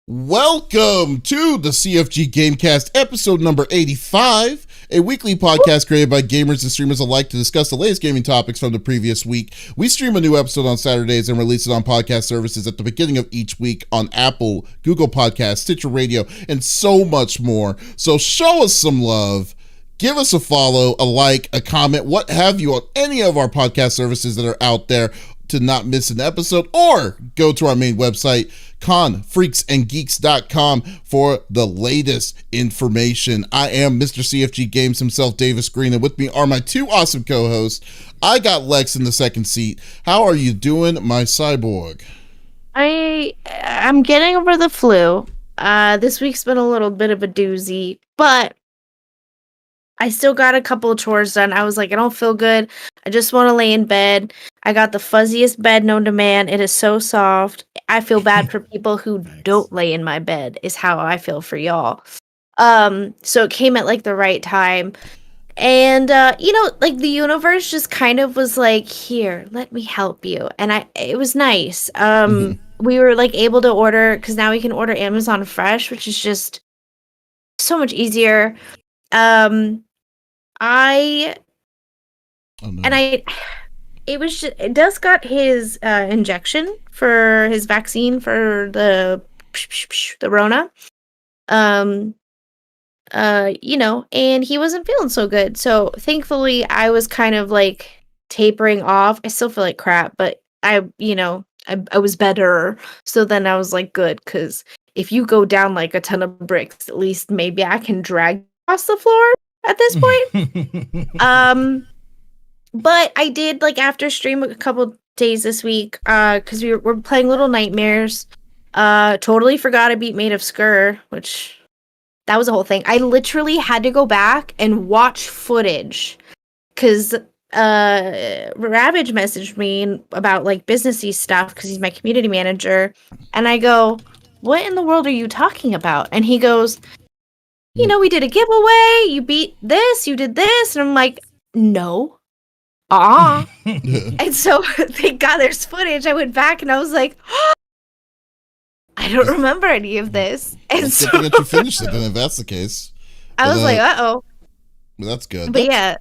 Welcome to the CFG GameCast, episode number 85, a weekly podcast created by gamers and streamers alike to discuss the latest gaming topics from the previous week. We stream a new episode on Saturdays and release it on podcast services at the beginning of each week on Apple, Google Podcasts, Stitcher Radio, and so much more. So show us some love. Give us a follow, a like, a comment, what have you on any of our podcast services that are out there to not miss an episode, or go to our main website, confreaksandgeeks.com, for the latest information. I am Mr. CFG Games himself, Davis Green, and with me are my two awesome co-hosts. I got Lex in the second seat. How are you doing, my cyborg? I'm getting over the flu. This week's been a little bit of a doozy, but I still got a couple of chores done. I was like, I don't feel good. I just want to lay in bed. I got the fuzziest bed known to man. It is so soft. I feel bad for people who don't lay in my bed, is how I feel for y'all. So it came at like the right time. And like the universe just kind of was like, here, let me help you. And it was nice. We were like able to order, because now we can order Amazon Fresh, which is just so much easier. Does got his injection for his vaccine for the Rona. And he wasn't feeling so good. So thankfully I was kind of like tapering off. I still feel like crap, but I was better. So then I was like, good, because if you go down like a ton of bricks, at least maybe I can drag across the floor at this point. But I did, like, after stream a couple days this week, because we're playing Little Nightmares. Totally forgot I beat Maid of Sker, which that was a whole thing. I literally had to go back and watch footage, because Ravage messaged me about like businessy stuff, because he's my community manager, and I go, what in the world are you talking about? And he goes, we did a giveaway, you beat this, you did this, and I'm like, no. And so thank God there's footage. I went back and I was like, I don't remember any of this. And so good that you finished it, then, if that's the case. I was like, uh-oh. That's good. But yeah.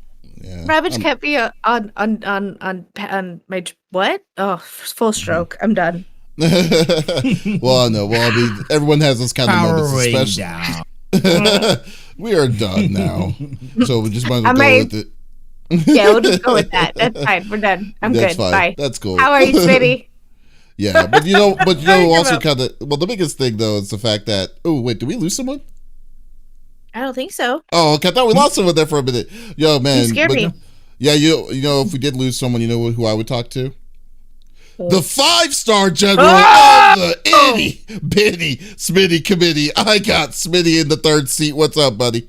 Ravage kept me on my what? Oh, full stroke. I'm done. Well, no. Well, I mean, everyone has those kind of moments, especially. We are done now, so we just might as well go with it. Yeah, we'll just go with that. That's fine. We're done. That's good. Fine. Bye. That's cool. How are you, Smitty? Yeah, but also kind of. Well, the biggest thing though is the fact that. Oh wait, did we lose someone? I don't think so. Oh, okay. I thought we lost someone there for a minute. Yo, man, you scared me. Yeah, if we did lose someone, you know who I would talk to? The 5-star general of the itty bitty Smitty committee. I got Smitty in the third seat. What's up, buddy?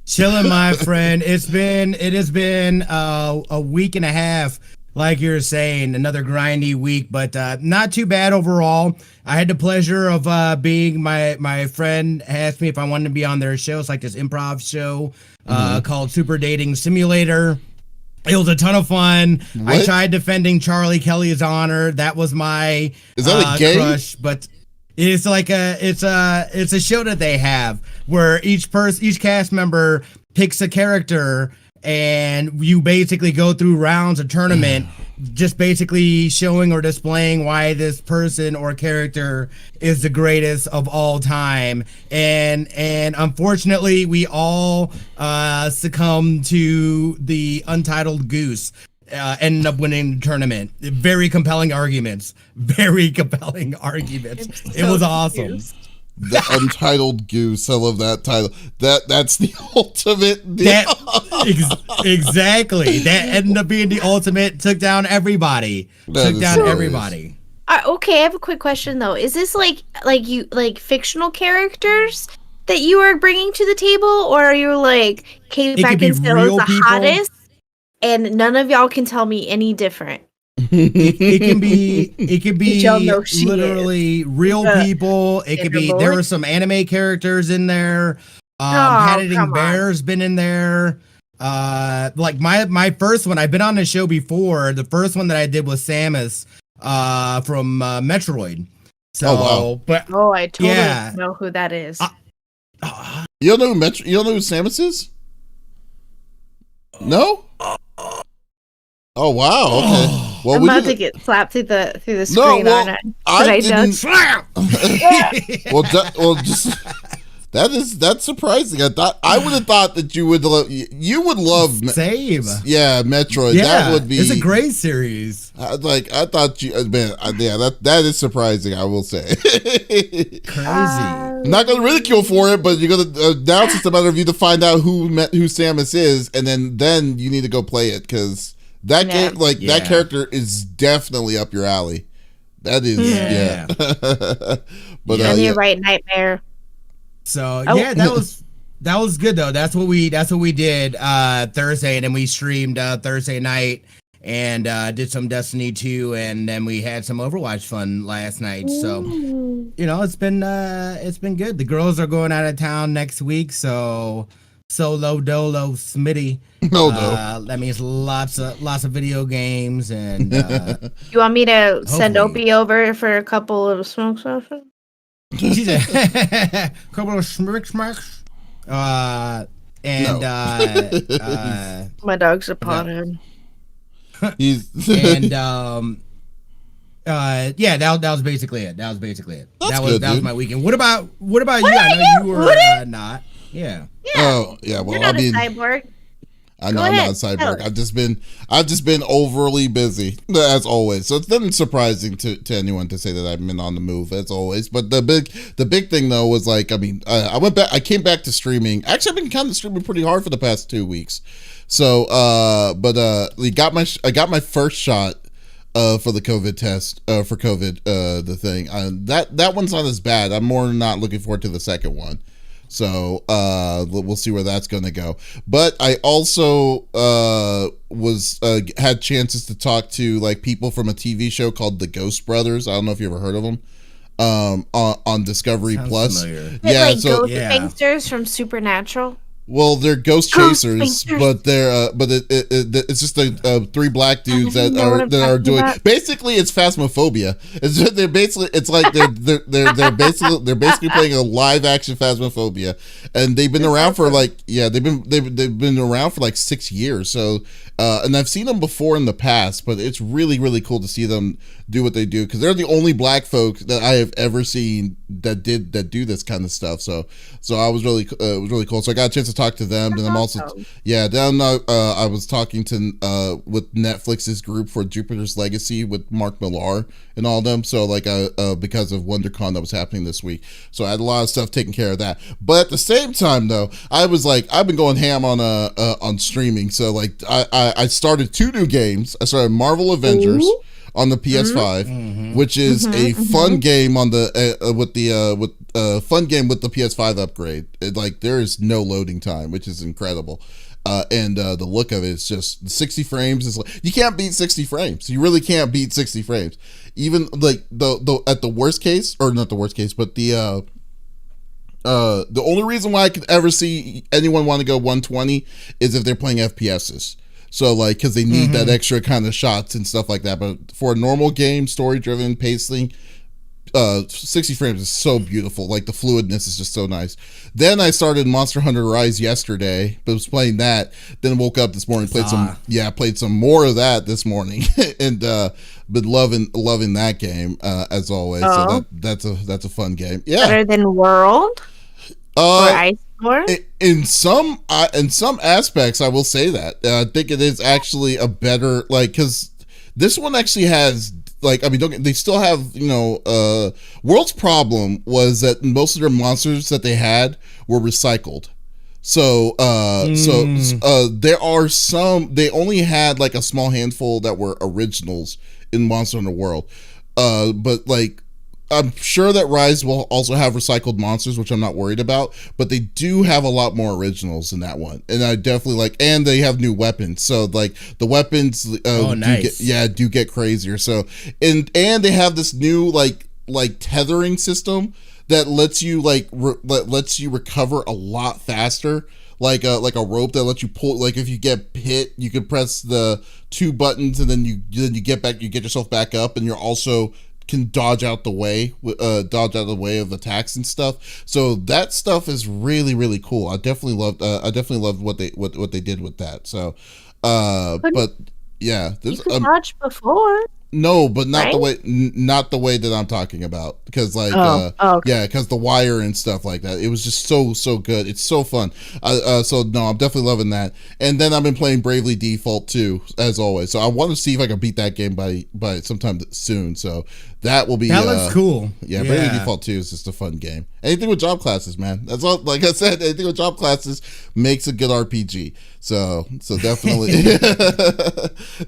Chilling, my friend. It has been a week and a half, like you're saying, another grindy week, but not too bad overall. I had the pleasure of being my friend asked me if I wanted to be on their show. It's like this improv show called Super Dating Simulator. It was a ton of fun. What? I tried defending Charlie Kelly's honor. That was my crush, but it's like it's a show that they have where each cast member picks a character, and you basically go through rounds of tournament, just basically showing or displaying why this person or character is the greatest of all time. And unfortunately, we all succumb to the Untitled Goose. Ended up winning the tournament. Very compelling arguments. It was awesome. Confused. The Untitled Goose. I love that title. That's the ultimate. Exactly. That ended up being the ultimate. Took down everybody. Everybody. Okay, I have a quick question though. Is this like fictional characters that you are bringing to the table, or are you like Kate Beckinsale is the hottest, and none of y'all can tell me any different? It can be literally real people. It could be, there were some anime characters in there. Paddington Bear's been in there. Like my first one, I've been on the show before. The first one that I did was Samus from Metroid. So, Oh, wow. but Oh, I totally Yeah. know who that is. You don't know you don't know who Samus is? No? Oh wow, okay. Well, I'm we about to didn't. get slapped through the No, screen, well, aren't I? I Did I didn't. Slam! Well, just that's surprising. I would have thought that you would love Same. yeah, Metroid. Yeah, That would be. It's a great series. I thought you, man. Yeah, that is surprising. I will say. Crazy. I'm not gonna ridicule for it, but you're gonna now it's just a matter of you to find out who Samus is, and then you need to go play it because that game, like that character, is definitely up your alley. That is, yeah. But I'm your right nightmare. So that was good though. That's what we did Thursday, and then we streamed Thursday night and did some Destiny 2, and then we had some Overwatch fun last night. So it's been good. The girls are going out of town next week, so Solo Dolo Smitty. That means lots of video games and You want me to send hopefully. Opie over for a couple of smoke sessions? She's a couple of smacks. My dog's a pothead. And that was basically it. That was my weekend. What about you? I know you were not. Yeah. Oh yeah. Well, You're not a cyborg. I know I'm not a cyborg. I've just been overly busy as always. So it's nothing surprising to anyone to say that I've been on the move as always. But the big thing though was like, I came back to streaming. Actually, I've been kind of streaming pretty hard for the past 2 weeks. So I got my first shot for the COVID test for COVID the thing. That one's not as bad. I'm more not looking forward to the second one. So we'll see where that's going to go. But I also had chances to talk to like people from a TV show called The Ghost Brothers. I don't know if you ever heard of them. On Discovery Plus. Familiar. Yeah, ghost gangsters from Supernatural. Well, they're ghost chasers, but they're it's just three black dudes that are doing. Basically, it's Phasmophobia. They're basically playing a live action Phasmophobia, and they've been around for like they've been around for like 6 years. So and I've seen them before in the past, but it's really really cool to see them do what they do because they're the only black folk that I have ever seen that do this kind of stuff. So it was really cool. So I got a chance to talk to them, and I'm also I was talking to with Netflix's group for Jupiter's Legacy with Mark Millar and all of them. So like because of WonderCon that was happening this week, so I had a lot of stuff taking care of that. But at the same time though, I was like I've been going ham on streaming. So like I started 2 new games. I started Marvel Avengers. Ooh. On the PS5, which is a fun game on the fun game with the PS5 upgrade. Like there is no loading time, which is incredible. And the look of it is just 60 frames is like you can't beat 60 frames. You really can't beat 60 frames. Even like the at the worst case, or not the worst case, but the only reason why I could ever see anyone want to go 120 is if they're playing FPSs. So like, cause they need that extra kind of shots and stuff like that. But for a normal game, story driven pacing, 60 frames is so beautiful. Like the fluidness is just so nice. Then I started Monster Hunter Rise yesterday, but was playing that. Then woke up this morning, played some more of that this morning, and been loving that game as always. So that's a fun game. Yeah, better than World or Ice War. In some aspects, I will say that I think it is actually a better because this one actually has. Like, I mean, they still have, World's problem was that most of their monsters that they had were recycled. So there are some, they only had like a small handful that were originals in Monster Hunter World. But like, I'm sure that Rise will also have recycled monsters, which I'm not worried about, but they do have a lot more originals in that one. And I definitely and they have new weapons. So like the weapons do get crazier. So, and they have this new like tethering system that lets you lets you recover a lot faster. Like a rope that lets you pull, like if you get hit, you can press the 2 buttons and then you get yourself back up, and you're also can dodge out the way of attacks and stuff. So that stuff is really, really cool. I definitely loved what they did with that. So but yeah, you could dodge before. No, but not right? not the way that I'm talking about, because like okay. yeah, because the wire and stuff like that, it was just so good. It's so fun. So no, I'm definitely loving that. And then I've been playing Bravely Default too, as always. So I want to see if I can beat that game by sometime soon. So that will be that looks cool. Yeah, Bravely Default 2 is just a fun game. Anything with job classes, man. That's all. Like I said, anything with job classes makes a good RPG. So definitely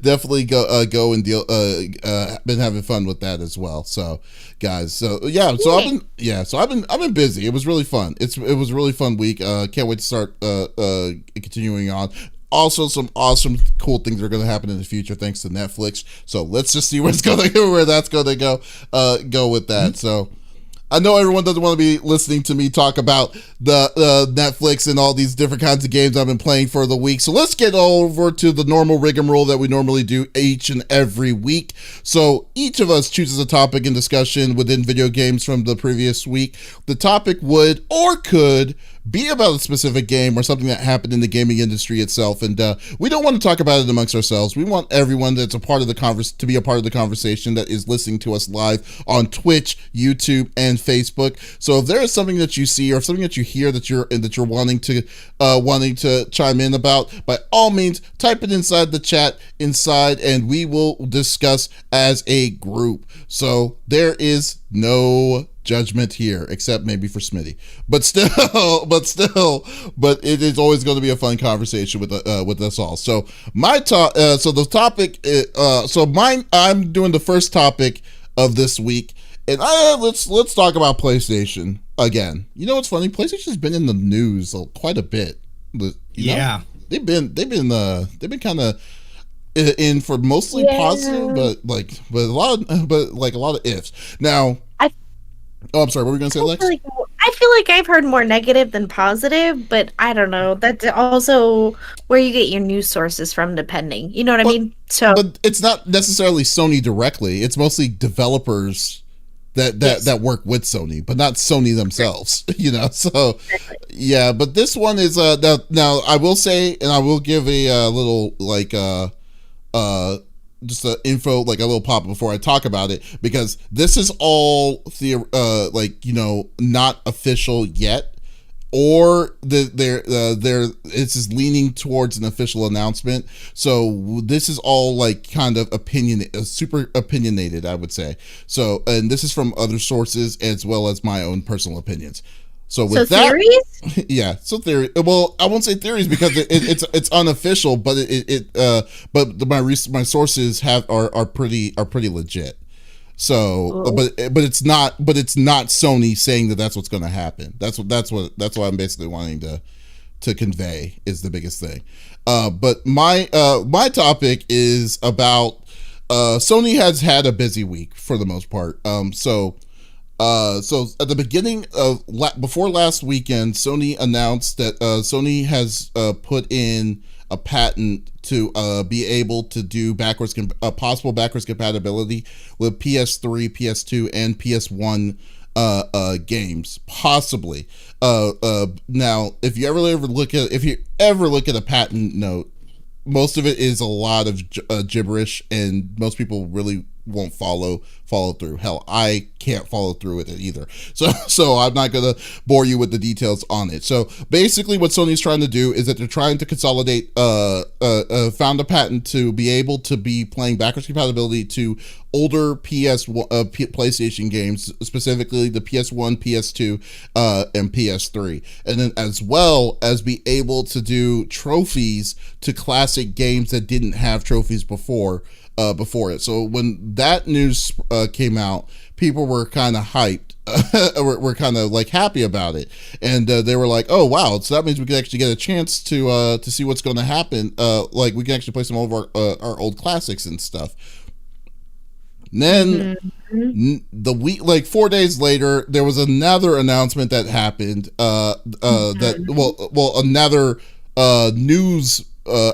definitely go and deal. Been having fun with that as well. So guys, so yeah, so I've been busy. It was really fun. It was a really fun week. Can't wait to start continuing on. Also, some awesome, cool things are going to happen in the future thanks to Netflix. So let's just see where that's going to go. Go with that. So I know everyone doesn't want to be listening to me talk about the Netflix and all these different kinds of games I've been playing for the week. So let's get over to the normal rigmarole that we normally do each and every week. So each of us chooses a topic in discussion within video games from the previous week. The topic would or could be about a specific game or something that happened in the gaming industry itself, and we don't want to talk about it amongst ourselves. We want everyone that's a part of the to be a part of the conversation that is listening to us live on Twitch, YouTube, and Facebook. So if there is something that you see or something that you hear that you're wanting to chime in about, by all means, type it inside the chat and we will discuss as a group. So there is no judgment here, except maybe for Smitty, but it is always going to be a fun conversation with us all. So the topic I'm doing the first topic of this week, and let's talk about PlayStation again. You know what's funny? PlayStation's been in the news quite a bit. You know? They've been kind of in for mostly positive, but a lot of ifs. Now, I'm sorry, what were we going to say, Lex? I feel like I've heard more negative than positive, but I don't know. That's also where you get your news sources from, depending. You know what I mean? So, but it's not necessarily Sony directly. It's mostly developers that work with Sony, but not Sony themselves. You know, so yeah. But this one is now I will say, and I will give a little just a info, like a little pop before I talk about it, because this is all not official yet, or it's just leaning towards an official announcement. So this is all like kind of super opinionated, I would say. So, and this is from other sources as well as my own personal opinions. So with that, theories? Yeah. So theory. Well, I won't say theories because it's unofficial, but my sources are pretty legit. So, but it's not Sony saying that that's what's going to happen. That's what I'm basically wanting to convey is the biggest thing. But my topic is about Sony has had a busy week for the most part. So at the beginning of before last weekend, Sony announced that Sony has put in a patent to be able to do possible backwards compatibility with PS3, PS2, and PS1 games, possibly. Now, if you ever look at a patent note, most of it is a lot of gibberish, and most people really won't follow through. Hell, I can't follow through with it either. So I'm not gonna bore you with the details on it. So basically, what Sony's trying to do is that they're trying to consolidate, found a patent to be able to be playing backwards compatibility to older PlayStation games, specifically the PS1, PS2, and PS3, and then as well as be able to do trophies to classic games that didn't have trophies before it. So when that news came out, people were kind of hyped. We're kind of like happy about it, and they were like, "Oh wow!" So that means we can actually get a chance to see what's going to happen. Like we can actually play some of our old classics and stuff. And then the week, like 4 days later, there was another announcement that happened. Another news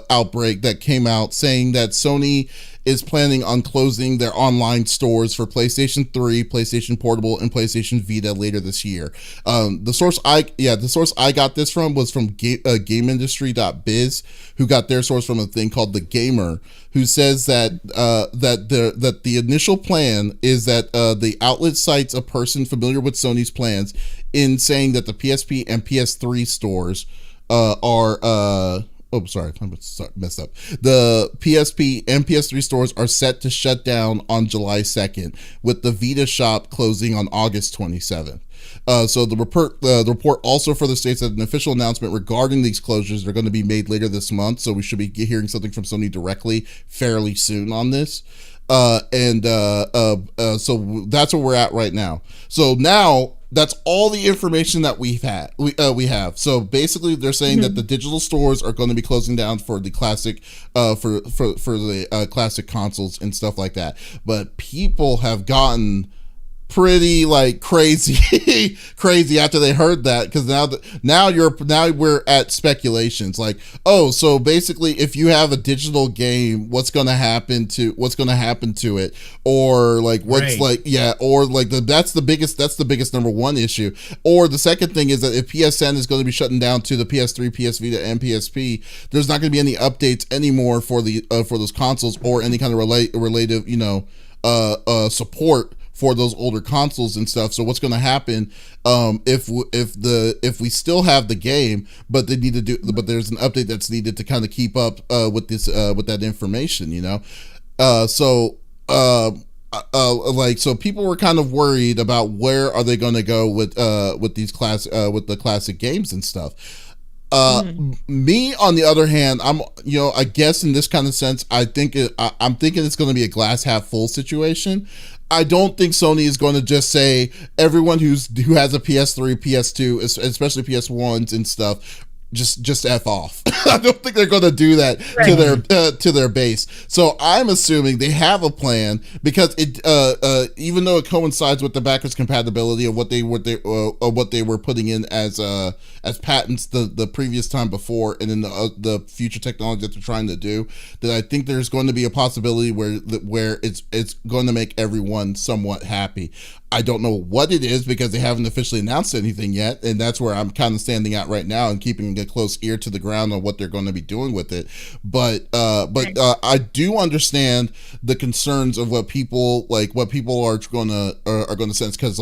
outbreak that came out saying that Sony is planning on closing their online stores for PlayStation 3, PlayStation Portable, and PlayStation Vita later this year. The source I got this from was from GameIndustry.biz, who got their source from a thing called The Gamer, who says that the initial plan is that the outlet cites a person familiar with Sony's plans in saying that the PSP and PS3 stores are messed up. The PSP and PS3 stores are set to shut down on July 2nd, with the Vita shop closing on August 27th. So the report also further states that an official announcement regarding these closures are going to be made later this month. So we should be hearing something from Sony directly fairly soon on this. So that's where we're at right now. So now that's all the information that we have. So basically, they're saying that the digital stores are going to be closing down for the classic, for the classic consoles and stuff like that. But people have gotten pretty like crazy after they heard that, because now we're at speculations like, oh, so basically if you have a digital game, what's going to happen to it, or like what's right. That's the biggest number one issue. Or the second thing is that if PSN is going to be shutting down to the PS3, PS Vita, and PSP, there's not going to be any updates anymore for those consoles, or any kind of related support for those older consoles and stuff. So what's going to happen if we still have the game, but there's an update that's needed to kind of keep up with that information, so people were kind of worried about where are they going to go with the classic games and stuff. Me, on the other hand, I guess in this kind of sense, I'm thinking it's going to be a glass half full situation. I don't think Sony is going to just say everyone who has a PS3, PS2, especially PS1s and stuff, just F off. I don't think they're going to do that to their base. So I'm assuming they have a plan, because it even though it coincides with the backwards compatibility of what they were putting in as patents the previous time before, and then the future technology that they're trying to do, that I think there's going to be a possibility where it's going to make everyone somewhat happy. I don't know what it is, because they haven't officially announced anything yet, and that's where I'm kind of standing out right now and keeping a close ear to the ground on what they're going to be doing with it. But I do understand the concerns of what people are going to sense, because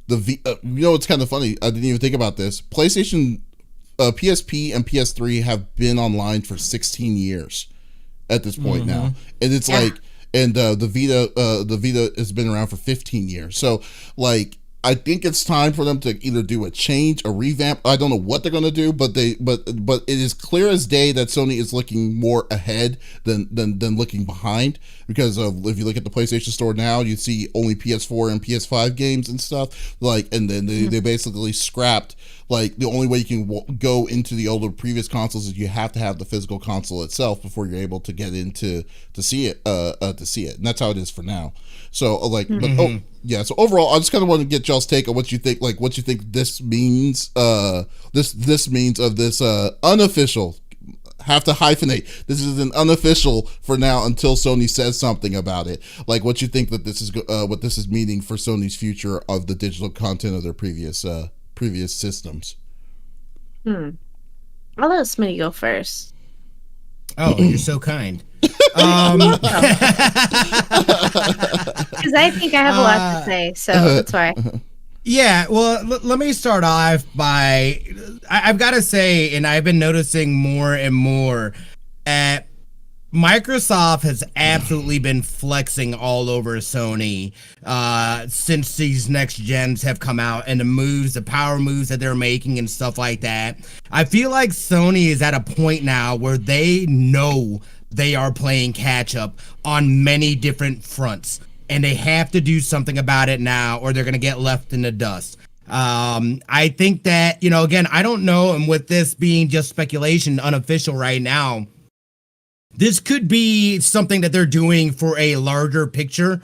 it's kind of funny. I didn't even think about this. PlayStation, PSP, and PS3 have been online for 16 years at this point now, and it's and the Vita has been around for 15 years. So I think it's time for them to either do a change, a revamp. I don't know what they're going to do, but it is clear as day that Sony is looking more ahead than looking behind. Because if you look at the PlayStation Store now, you see only PS4 and PS5 games and stuff. And then they basically scrapped. The only way you can go into the older previous consoles is you have to have the physical console itself before you're able to get into to see it, and that's how it is for now. So so overall, I just kind of want to get y'all's take on what you think, what you think this means. This means of this unofficial. Have to hyphenate. This is an unofficial for now until Sony says something about it. What you think that this is what this is meaning for Sony's future of the digital content of their previous systems. I'll let Smitty go first. Oh, you're so kind. Because I think I have a lot to say, so that's why. Yeah, well, let me start off by, I've got to say, and I've been noticing more and more, Microsoft has absolutely been flexing all over Sony since these next gens have come out, and the power moves that they're making and stuff like that. I feel like Sony is at a point now where they know they are playing catch up on many different fronts, and they have to do something about it now, or they're going to get left in the dust. I think that, again, I don't know, and with this being just speculation, unofficial right now, this could be something that they're doing for a larger picture.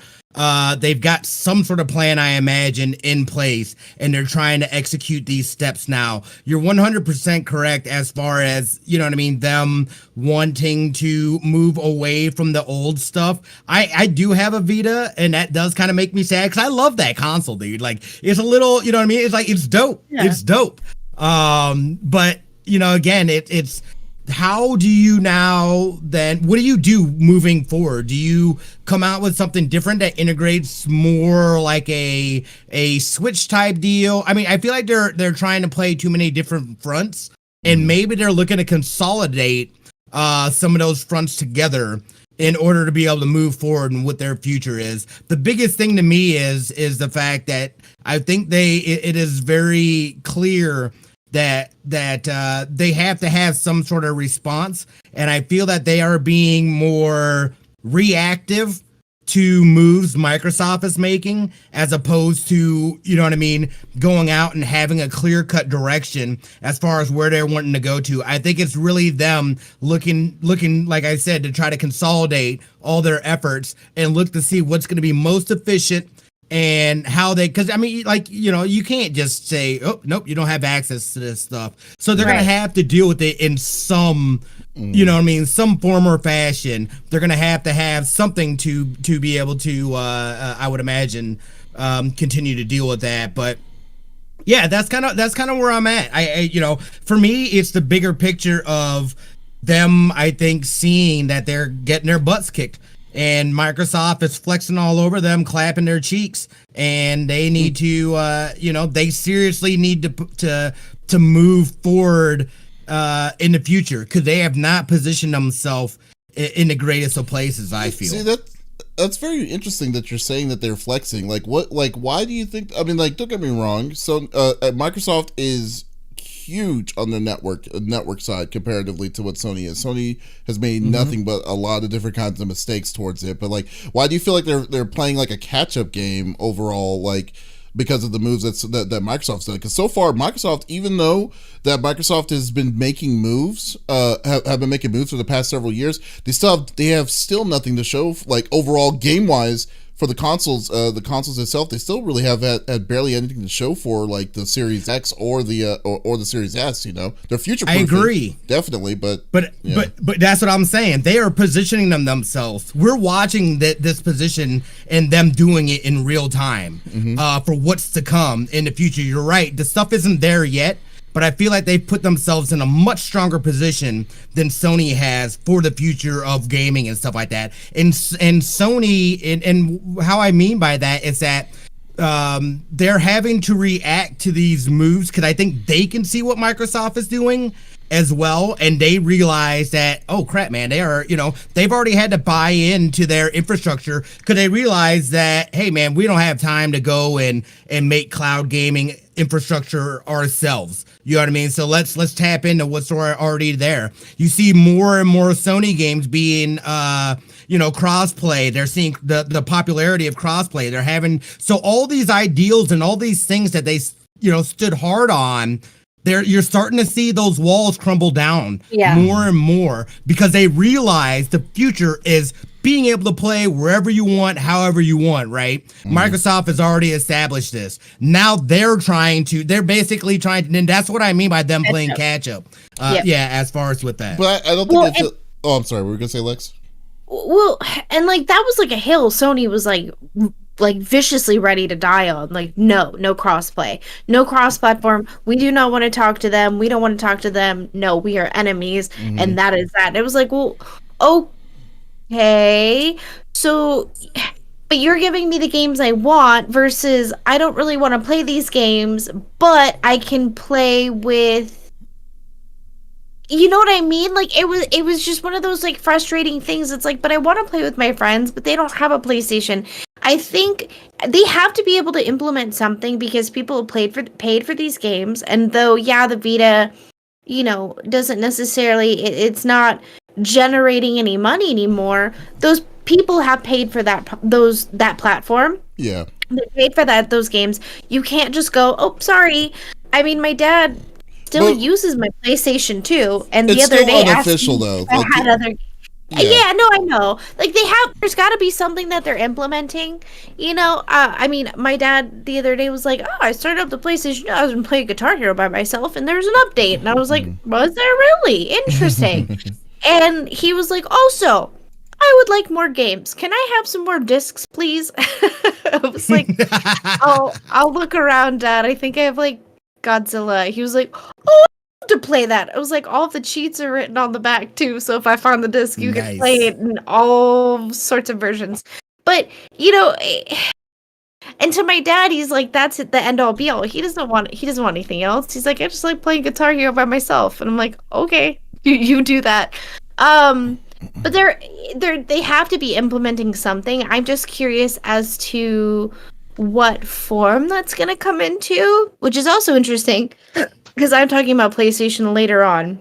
They've got some sort of plan, I imagine, in place, and they're trying to execute these steps now. You're 100% correct as far as, you know what I mean, them wanting to move away from the old stuff. I do have a Vita, and that does kind of make me sad, because I love that console, dude. Like, it's a little, you know what I mean? It's like, it's dope. Yeah. It's dope. But, you know, again, it's how do you now then, what do you do moving forward? Do you come out with something different that integrates more like a Switch type deal? I mean, I feel like they're trying to play too many different fronts, and maybe they're looking to consolidate some of those fronts together in order to be able to move forward and what their future is. The biggest thing to me is the fact that I think it is very clear that they have to have some sort of response, and I feel that they are being more reactive to moves Microsoft is making, as opposed to, you know what I mean, going out and having a clear-cut direction as far as where they're wanting to go to. I think it's really them looking, like I said, to try to consolidate all their efforts and look to see what's going to be most efficient, and how they, because I mean, like, you know, you can't just say, oh, nope, you don't have access to this stuff. So they're going to have to deal with it in some, you know what I mean, some form or fashion. They're going to have something to be able to, I would imagine, continue to deal with that. But yeah, that's kind of where I'm at. I, you know, for me, it's the bigger picture of them, I think, seeing that they're getting their butts kicked. And Microsoft is flexing all over them, clapping their cheeks, and they need to, you know, they seriously need to move forward in the future, because they have not positioned themselves in the greatest of places, I feel. See, that's very interesting that you're saying that they're flexing. Like, what? Like, why do you think? I mean, like, don't get me wrong. So, Microsoft is huge on the network side comparatively to what Sony is. Sony has made nothing but a lot of different kinds of mistakes towards it. But like, why do you feel like they're playing like a catch-up game overall, like, because of the moves that Microsoft's done? Because so far, Microsoft, even though that Microsoft has been making moves, have been making moves for the past several years, they have still nothing to show, like, overall game-wise. For the consoles itself, they still really have had barely anything to show for, like, the Series X or the Series S. You know, their future. I agree, definitely, but that's what I'm saying. They are positioning themselves. We're watching this position and them doing it in real time for what's to come in the future. You're right. The stuff isn't there yet, but I feel like they've put themselves in a much stronger position than Sony has for the future of gaming and stuff like that. And Sony, and how I mean by that is that they're having to react to these moves, because I think they can see what Microsoft is doing as well, and they realize that, oh crap, man, they are, you know, they've already had to buy into their infrastructure, because they realize that, hey man, we don't have time to go and make cloud gaming infrastructure ourselves. You know what I mean? So let's tap into what's already there. You see more and more Sony games being you know, crossplay. They're seeing the popularity of crossplay. They're having, so all these ideals and all these things that they, you know, stood hard on, you're starting to see those walls crumble down more and more, because they realize the future is being able to play wherever you want, however you want, right? Microsoft has already established this. Now they're basically trying to, and that's what I mean by them playing catch up. Yeah, as far as with that. But I don't think oh, I'm sorry, what were we going to say, Lex? Well, and like, that was like a hill Sony was like viciously ready to die on. Like, no crossplay, no cross-platform. We do not want to talk to them. We don't want to talk to them. No, we are enemies, and that is that. And it was like, well, okay, so, but you're giving me the games I want, versus I don't really want to play these games, but I can play with. You know what I mean? Like, it was just one of those, like, frustrating things. It's like, but I want to play with my friends, but they don't have a PlayStation. I think they have to be able to implement something, because people paid for these games. And though, yeah, the Vita, you know, doesn't necessarily, it's not generating any money anymore. Those people have paid for that platform. Yeah. They paid for those games. You can't just go, oh, sorry. I mean, my dad still uses my PlayStation 2, and the other day unofficial, though. I had other. Yeah, no, I know. Like there's got to be something that they're implementing. I mean, my dad the other day was like, "Oh, I started up the PlayStation. I was playing Guitar Hero by myself, and there's an update." And I was like, "Was there really? Interesting." And he was like, "Also, I would like more games. Can I have some more discs, please?" I was like, I'll look around, Dad. I think I have like Godzilla." He was like, "Oh, to play that." I was like, all of the cheats are written on the back too, so if I find the disc, you can play it in all sorts of versions. But and to my dad, he's like, that's it, the end all be all. He doesn't want anything else. He's like, I just like playing Guitar Hero by myself, and I'm like, okay, you do that. But they have to be implementing something. I'm just curious as to what form that's gonna come into, which is also interesting. Because I'm talking about PlayStation later on.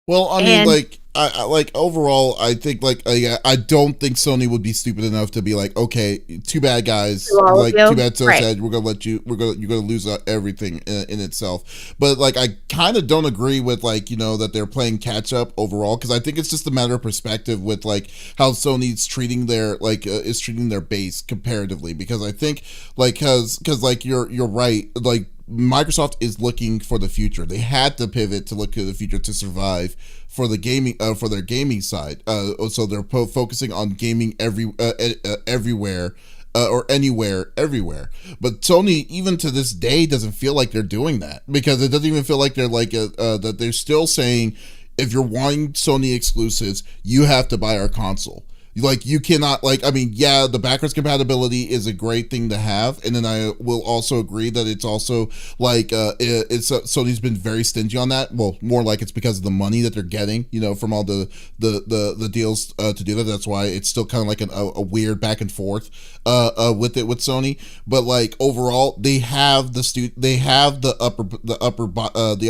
Well, I mean, like, I like overall, I think like I don't think Sony would be stupid enough to be like, okay, too bad, guys. Like, too bad, so sad. You're gonna lose everything in itself. But like, I kind of don't agree with like that they're playing catch up overall, because I think it's just a matter of perspective with like how Sony's treating their is treating their base comparatively. Because I think like because like you're right, like Microsoft is looking for the future. They had to pivot to look to the future to survive for the gaming for their gaming side. So they're focusing on gaming everywhere or anywhere, everywhere. But Sony, even to this day, doesn't feel like they're doing that, because it doesn't even feel like they're like that they're still saying, if you're wanting Sony exclusives, you have to buy our console. Like, you cannot, like, I mean, yeah, the backwards compatibility is a great thing to have, and then I will also agree that it's also like Sony's been very stingy on that. Well, more like it's because of the money that they're getting, from all the deals to do that. That's why it's still kind of like a weird back and forth with Sony. But like overall, they have the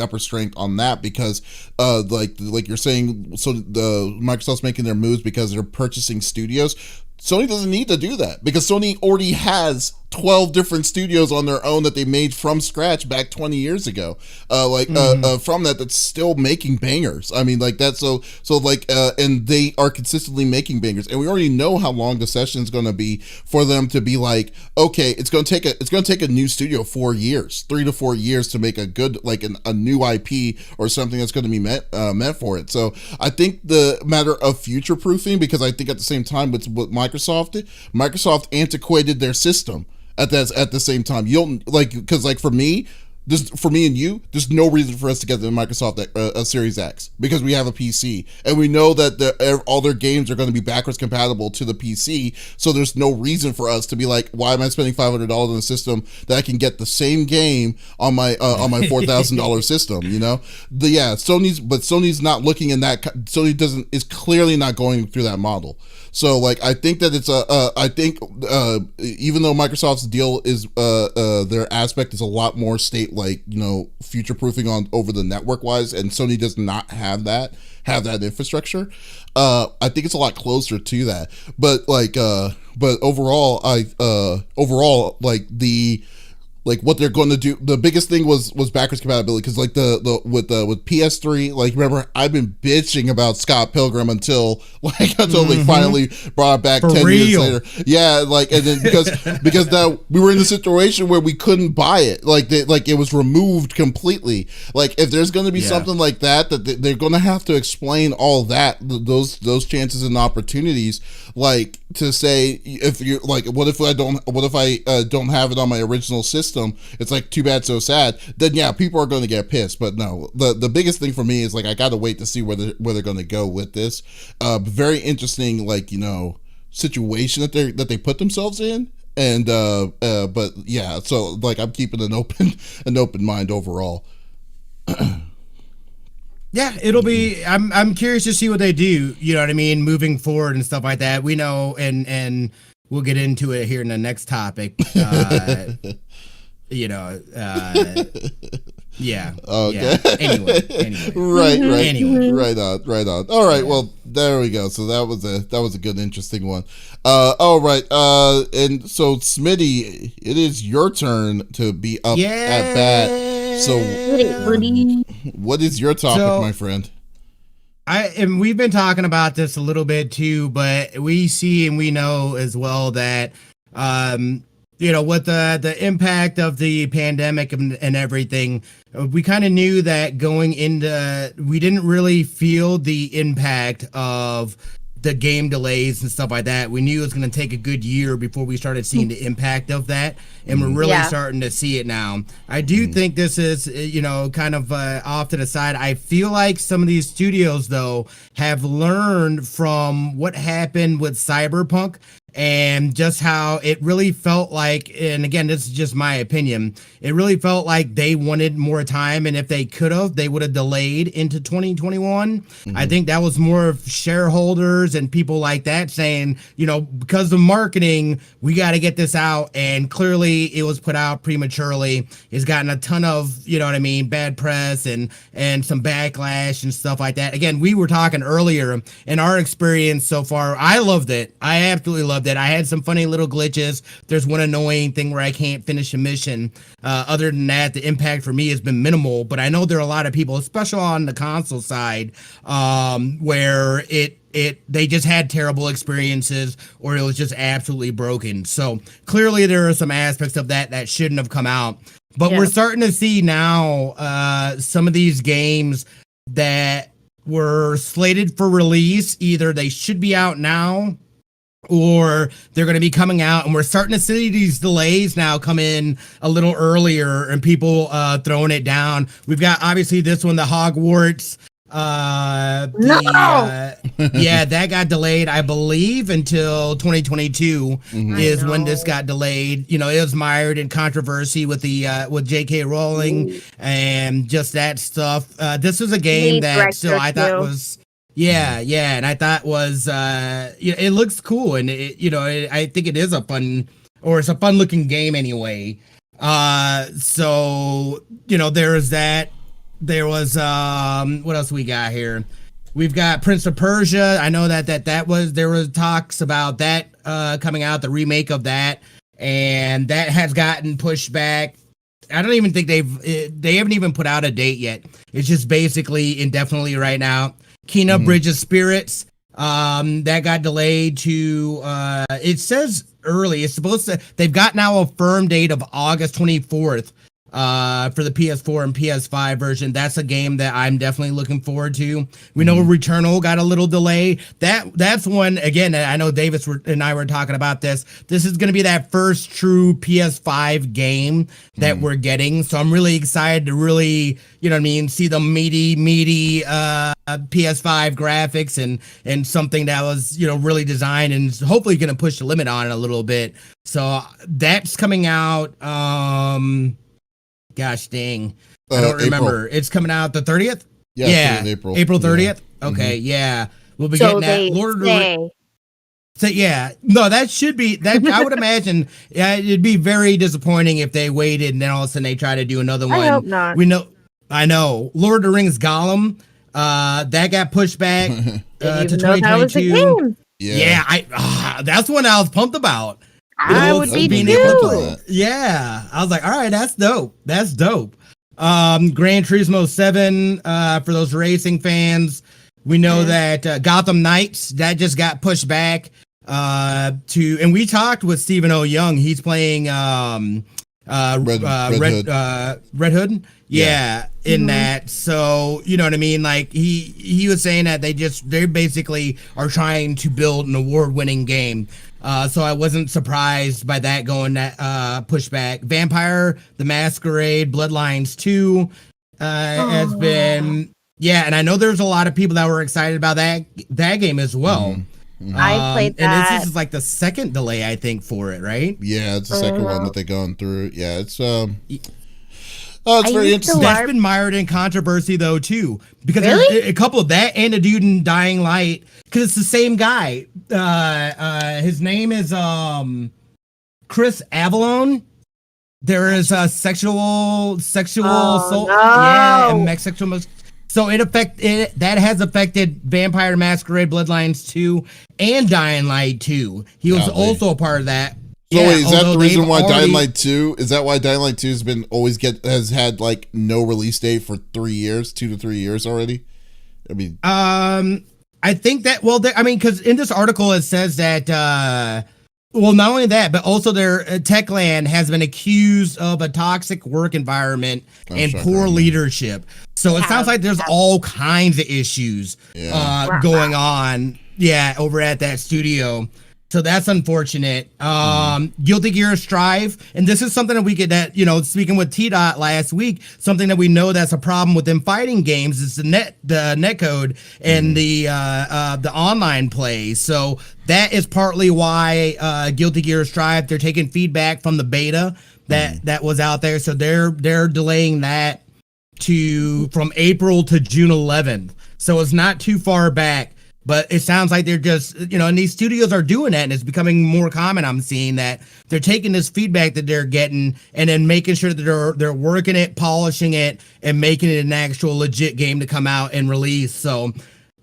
upper strength on that, because like you're saying, so the Microsoft's making their moves because they're purchasing studios. Sony doesn't need to do that, because Sony already has 12 different studios on their own that they made from scratch back 20 years ago. From that's still making bangers. I mean, like that's so like and they are consistently making bangers, and we already know how long the session is going to be for them to be like, okay, it's going to take a new studio 4 years, 3 to 4 years to make a good, like a new IP or something that's going to be meant for it. So I think the matter of future proofing, because I think at the same time with Microsoft antiquated their system at the same time. You don't like, because like for me and you, there's no reason for us to get the Microsoft Series X, because we have a PC and we know that all their games are going to be backwards compatible to the PC. So there's no reason for us to be like, why am I spending $500 on a system that I can get the same game on my $4,000 system? Sony's not looking in that. Sony is clearly not going through that model. So like, I think that it's even though Microsoft's deal is their aspect is a lot more future proofing on over the network wise, and Sony does not have that infrastructure. I think it's a lot closer to that. But overall, what they're going to do, the biggest thing was backwards compatibility, because like with PS3, like, remember, I've been bitching about Scott Pilgrim until they finally brought it back 10 years later. Yeah, like, and then because now we were in the situation where we couldn't buy it, it was removed completely. Like, if there's going to be something like that they're going to have to explain all that, those chances and opportunities, like, to say, if you're like, what if I don't have it on my original system, it's like, too bad, so sad. Then yeah, people are going to get pissed. But no, the biggest thing for me is like, I gotta wait to see where they're going to go with this. Very interesting, situation that they put themselves in. And but yeah, so like, I'm keeping an open mind overall. Yeah, it'll be. I'm curious to see what they do. You know what I mean, moving forward and stuff like that. We know, and we'll get into it here in the next topic. Yeah. Okay. Yeah. Anyway. Right. Anyway. Right on. All right. Well, there we go. So that was a good, interesting one. All right. And so Smitty, it is your turn to be up at bat. So what is your topic, my friend? And we've been talking about this a little bit too, but we see and we know as well that, with the impact of the pandemic and everything, we kind of knew that going into, we didn't really feel the impact of the game delays and stuff like that. We knew it was going to take a good year before we started seeing the impact of that, and we're really starting to see it now. I do think this is, kind of off to the side. I feel like some of these studios, though, have learned from what happened with Cyberpunk and just how it really felt like, and again, this is just my opinion, it really felt like they wanted more time, and if they could have, they would have delayed into 2021. I think that was more of shareholders and people like that saying, because of marketing, we got to get this out, and clearly it was put out prematurely. It's gotten a ton of, bad press and some backlash and stuff like that. Again, we were talking earlier, in our experience so far, I loved it. I absolutely loved it. I had some funny little glitches. There's one annoying thing where I can't finish a mission. Other than that, the impact for me has been minimal, but I know there are a lot of people, especially on the console side, where they just had terrible experiences or it was just absolutely broken. So clearly there are some aspects of that shouldn't have come out. But we're starting to see now some of these games that were slated for release, either they should be out now or they're going to be coming out, and we're starting to see these delays now come in a little earlier and people throwing it down. We've got obviously this one, the Hogwarts. That got delayed, I believe, until 2022 is when this got delayed. It was mired in controversy with with J.K. Rowling and just that stuff. This was a game that still I thought was. And I thought was, it looks cool, and I think it is it's a fun looking game anyway. So there's that. There was, what else we got here? We've got Prince of Persia. I know there was talks about that coming out, the remake of that, and that has gotten pushed back. I don't even think they haven't even put out a date yet. It's just basically indefinitely right now. Kena Bridge of Spirits, that got delayed to, it says early. It's supposed to, they've got now a firm date of August 24th for the PS4 and PS5 version. That's a game that I'm definitely looking forward to. We know Returnal got a little delay. That's one, again, I know Davis and I were talking about this. This is going to be that first true PS5 game that we're getting. So I'm really excited to really, see the meaty PS5 graphics and something that was, really designed and hopefully going to push the limit on it a little bit. So that's coming out. Gosh dang. I don't remember. It's coming out the 30th? Yeah. April 30th? Okay, yeah. We'll be getting that. Lord of the Rings. So yeah, no, that should be that. I would imagine it'd be very disappointing if they waited and then all of a sudden they try to do another one. I hope not. I know. Lord of the Rings Gollum, that got pushed back to 2022. That's one I was pumped about. I would be too. Yeah, I was like, all right, that's dope. That's dope. Gran Turismo 7 for those racing fans. We know that Gotham Knights that just got pushed back and we talked with Stephen O. Young. He's playing Red Hood. Yeah, in that. So you know what I mean. Like he was saying that they basically are trying to build an award-winning game. So I wasn't surprised by that going that pushback. Vampire the Masquerade Bloodlines 2 has been and I know there's a lot of people that were excited about that game as well. I played that. And this is like the second delay I think for it, right? Yeah, it's the second one that they've gone through. Yeah, it's it's very interesting. That's been mired in controversy though too, because there's a couple of that and a dude in Dying Light, because it's the same guy. His name is Chris Avallone. There is a sexual assault. No. Yeah, and sexual. So that has affected Vampire Masquerade Bloodlines 2 and Dying Light 2. He was also a part of that. So wait, is that the reason why Dying Light 2? Is that why Dying Light 2 has been has had like no release date for 3 years, 2 to 3 years already? I mean, I think that, well, I mean, because in this article it says that, well, not only that, but also their Techland has been accused of a toxic work environment and poor leadership. So it sounds like there's all kinds of issues going on, over at that studio. So that's unfortunate. Guilty Gear Strive, and this is something that we get that, speaking with T-Dot last week, something that we know that's a problem with them fighting games is the netcode and the online play. So that is partly why Guilty Gear Strive, they're taking feedback from the beta that was out there. So they're delaying that from April to June 11th. So it's not too far back. But it sounds like they're just, and these studios are doing that, and it's becoming more common. I'm seeing that they're taking this feedback that they're getting and then making sure that they're working it, polishing it, and making it an actual legit game to come out and release. So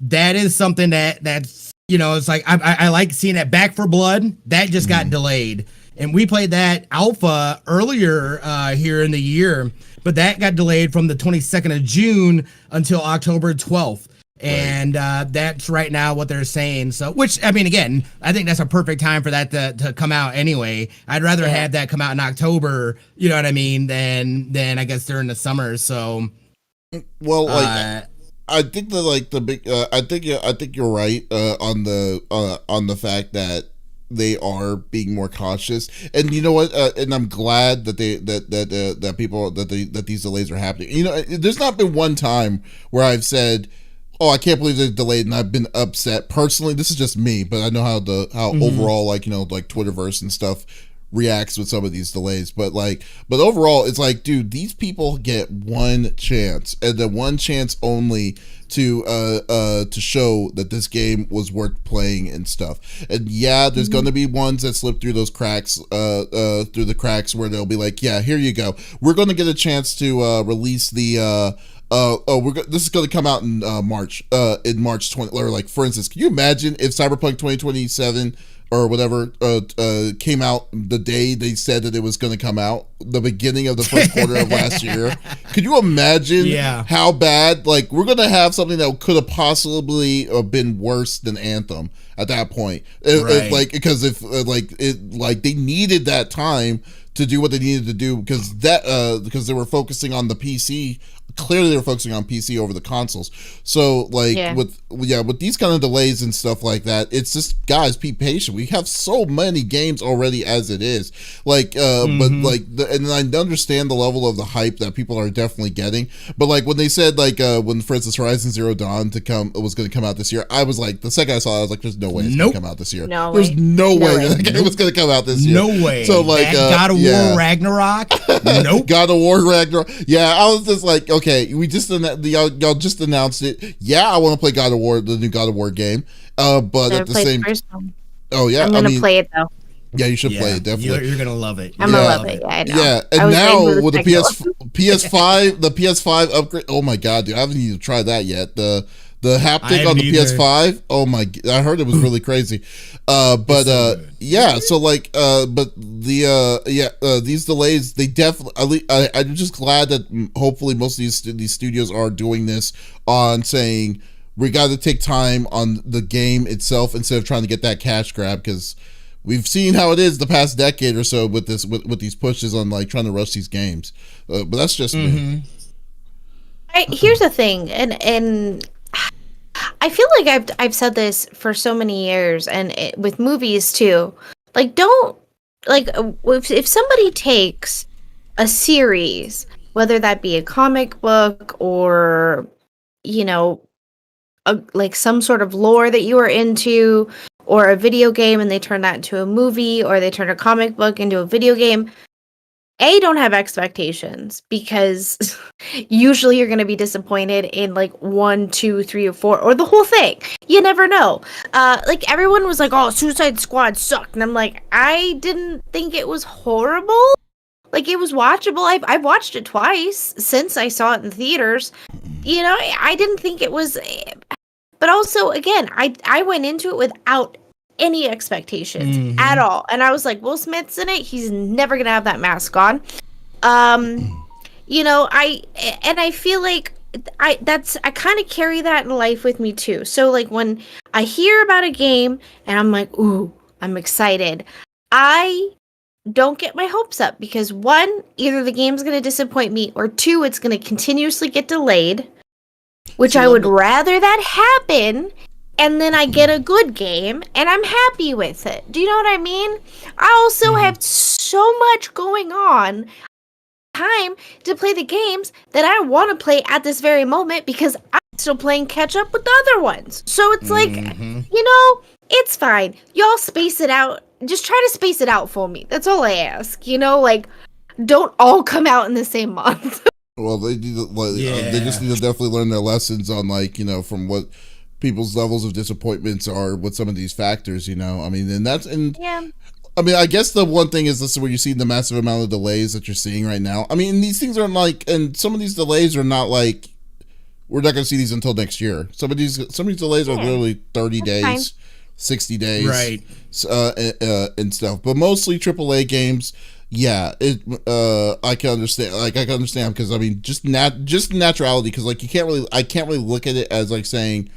that is something that's, it's like I like seeing that. Back for Blood, that just got delayed. And we played that alpha earlier here in the year, but that got delayed from the 22nd of June until October 12th. And that's right now what they're saying. So, which, I mean, again, I think that's a perfect time for that to come out anyway. I'd rather have that come out in October, you know what I mean, than I guess during the summer. So, well, I think the big, I think you're right on the fact that they are being more cautious, and you know what? And I'm glad that these delays are happening. There's not been one time where I've said, "Oh, I can't believe they're delayed," and I've been upset personally. This is just me, but I know how overall, Twitterverse and stuff reacts with some of these delays. But overall, it's like, dude, these people get one chance, and the one chance only to show that this game was worth playing and stuff. And there's gonna be ones that slip through those cracks, through the cracks, where they'll be like, "Yeah, here you go. We're gonna get a chance to release the." This is going to come out in March 20, or like, for instance, can you imagine if Cyberpunk 2027 or whatever came out the day they said that it was going to come out, the beginning of the first quarter of last year? Could you imagine how bad? Like, we're going to have something that could have possibly been worse than Anthem at that point. Because they needed that time to do what they needed to do, because they were focusing on the PC. Clearly, they were focusing on PC over the consoles. So, with these kind of delays and stuff like that, it's just, guys, be patient. We have so many games already as it is. And I understand the level of the hype that people are definitely getting. But when they said when, for instance, Horizon Zero Dawn was going to come out this year, I was like, the second I saw it, I was like, there's no way it's going to come out this year. There's no way that game was going to come out this year. No way. So God of War Ragnarok. Nope. God of War Ragnarok. Yeah, I was just like, okay, we just y'all just announced it. Yeah, I want to play God of War, the new God of War game. But at the same, oh yeah, I'm gonna play it though. Yeah, you should play it, definitely. You're gonna love it. I'm gonna love it. Yeah, I know. Yeah, and now with the PS5, the PS5 upgrade. Oh my god, dude, I haven't even tried that yet. The haptic on the PS5. Oh my! I heard it was really crazy. These delays, they definitely. I'm just glad that hopefully most of these studios are doing this on saying we got to take time on the game itself instead of trying to get that cash grab, because we've seen how it is the past decade or so with these pushes on trying to rush these games. But that's just me. Here's the thing, and I feel like I've said this for so many years, and with movies too. If somebody takes a series, whether that be a comic book or some sort of lore that you are into, or a video game, and they turn that into a movie, or they turn a comic book into a video game, don't have expectations, because usually you're going to be disappointed in 1, 2, 3, or 4, or the whole thing. You never know. Everyone was like, "Oh, Suicide Squad sucked," and I'm like, I didn't think it was horrible. It was watchable. I've watched it twice since I saw it in theaters. I didn't think it was. But also, again, I went into it without any expectations at all, and I was like, Will Smith's in it, he's never gonna have that mask on. I feel like I kind of carry that in life with me too. So like when I hear about a game and I'm like, ooh, I'm excited. I don't get my hopes up because one, either the game's going to disappoint me, or two, it's going to continuously get delayed, which I would rather that happen, and then I get a good game and I'm happy with it. Do you know what I mean? I also have so much going on, time to play the games that I want to play at this very moment because I'm still playing catch up with the other ones. So it's like, it's fine. Y'all space it out. Just try to space it out for me. That's all I ask. Like, don't all come out in the same month. Well, they just need to definitely learn their lessons on, like, from what people's levels of disappointments are with some of these factors. I mean, I mean, I guess the one thing is this is where you see the massive amount of delays that you're seeing right now. I mean, these things aren't like, and some of these delays are not like, we're not going to see these until next year. Some of these delays are literally 30 days, fine. 60 days, right? And stuff. But mostly AAA games. Yeah, I can understand. Like, I can understand because I mean, just naturality. Because like, I can't really look at it as like saying,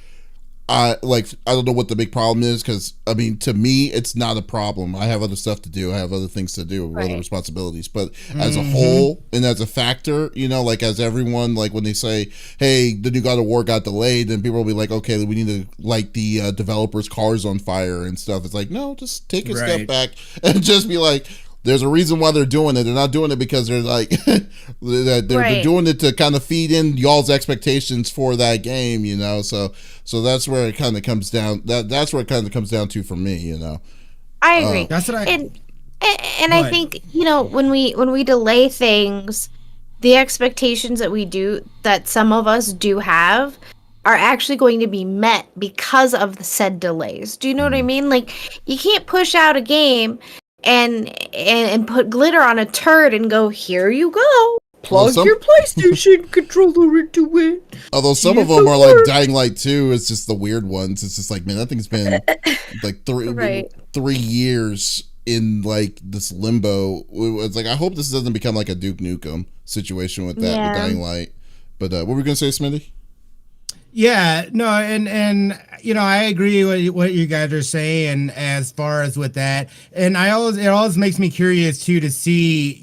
I don't know what the big problem is, because I mean, to me, it's not a problem. I have other stuff to do. I have other things to do, other responsibilities. But as a whole and as a factor, like as everyone, like when they say, "Hey, the new God of War got delayed," then people will be like, "Okay, we need to light the developers' cars on fire and stuff." It's like, no, just take a step back and just be like, there's a reason why they're doing it. They're not doing it because they're like they're doing it to kind of feed in y'all's expectations for that game, So that's where it kind of comes down. That's where it kind of comes down to for me, I agree. That's what and I think when we delay things, the expectations that some of us do have are actually going to be met because of the said delays. Do you know what I mean? Like, you can't push out a game and put glitter on a turd and go, here you go, plug your PlayStation controller into it. Although some of them are like Dying Light 2, it's just the weird ones. It's just like, man, that thing's been like 3 years in like this limbo. It's like, I hope this doesn't become like a Duke Nukem situation with that with Dying Light. But what were we gonna say, Smitty? Yeah, no, and I agree with what you guys are saying as far as with that, and it always makes me curious too to see,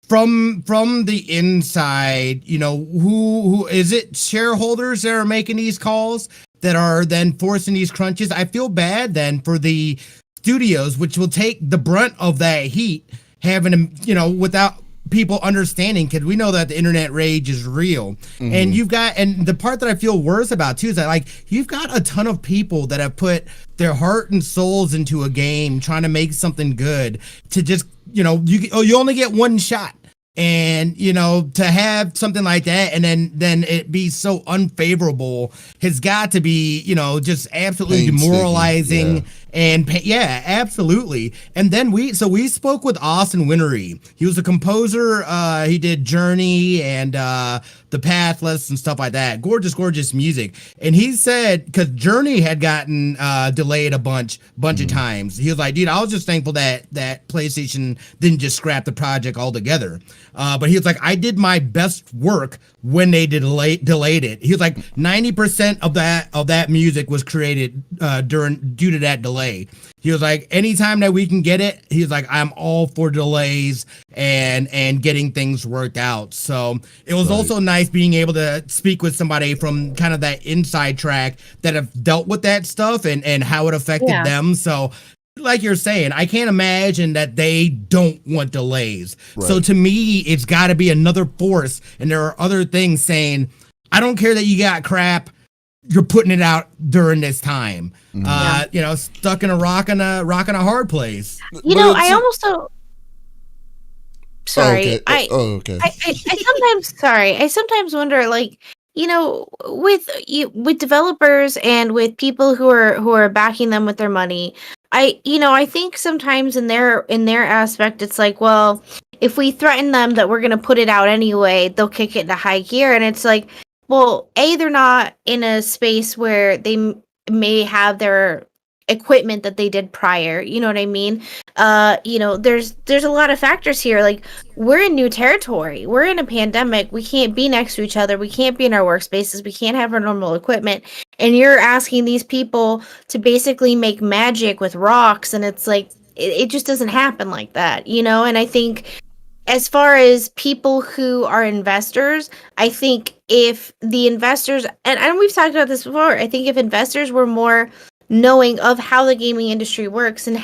from the inside, who is it? Shareholders that are making these calls that are then forcing these crunches. I feel bad then for the studios, which will take the brunt of that heat, having to, without people understanding, because we know that the internet rage is real. And and the part that I feel worse about too is that, like, you've got a ton of people that have put their heart and souls into a game trying to make something good, to just you only get one shot, and to have something like that and then it be so unfavorable has got to be just absolutely demoralizing. And absolutely. And then we spoke with Austin Winnery. He was a composer. He did Journey and The Pathless and stuff like that. Gorgeous music. And he said, because Journey had gotten delayed a bunch of times, he was like, dude, I was just thankful that PlayStation didn't just scrap the project altogether. But he was like, I did my best work when they delayed it. He was like, 90% of that music was created due to that delay. He was like, anytime that we can get it, he was like, I'm all for delays and getting things worked out. So it was also nice being able to speak with somebody from kind of that inside track that have dealt with that stuff and how it affected them. So like you're saying, I can't imagine that they don't want delays. So to me, it's got to be another force. And there are other things saying, I don't care that you got crap, you're putting it out during this time. Stuck in a rock and a hard place. I almost don't. Sorry. I sometimes wonder, like, with developers and with people who are backing them with their money. I think sometimes in their aspect, it's like, well, if we threaten them that we're going to put it out anyway, they'll kick it into high gear. And it's like, well, they're not in a space where they may have their equipment that they did prior. You know what I mean? There's a lot of factors here. Like, we're in new territory. We're in a pandemic. We can't be next to each other. We can't be in our workspaces. We can't have our normal equipment. And you're asking these people to basically make magic with rocks, and it's like it just doesn't happen like that, And I think, as far as people who are investors, I think if the investors, and we've talked about this before, I think if investors were more knowing of how the gaming industry works and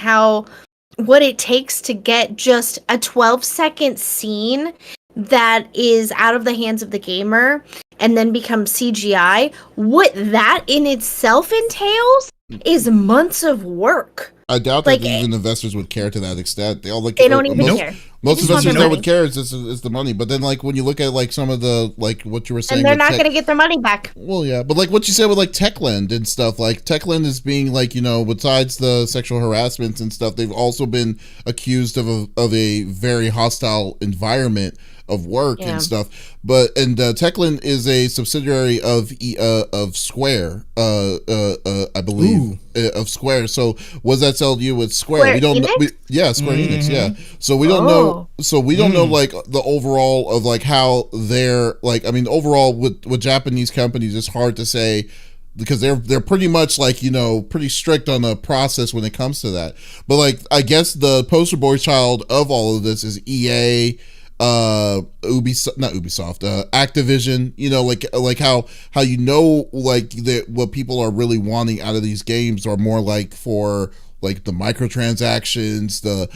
what it takes to get just a 12-second scene that is out of the hands of the gamer and then become CGI, what that in itself entails is months of work. I doubt that even investors would care to that extent. They don't even care. Most investors that would care is the money. But then, like, when you look at like some of the, like what you were saying, and they're not going to get their money back. Well, yeah, but like what you said with like Techland and stuff, like Techland is being like, besides the sexual harassment and stuff, they've also been accused of a very hostile environment of work and stuff. But Techland is a subsidiary of Square, I believe, of Square. So what does that tell you with Square? We don't know. Square Enix. Yeah. So we don't know. So we don't know like the overall of like how they're like. I mean, overall with Japanese companies, it's hard to say, because they're pretty much like, pretty strict on the process when it comes to that. But like, I guess the poster boy child of all of this is EA, Ubisoft, not Ubisoft, Activision. Like how like what people are really wanting out of these games are more like for like the microtransactions, the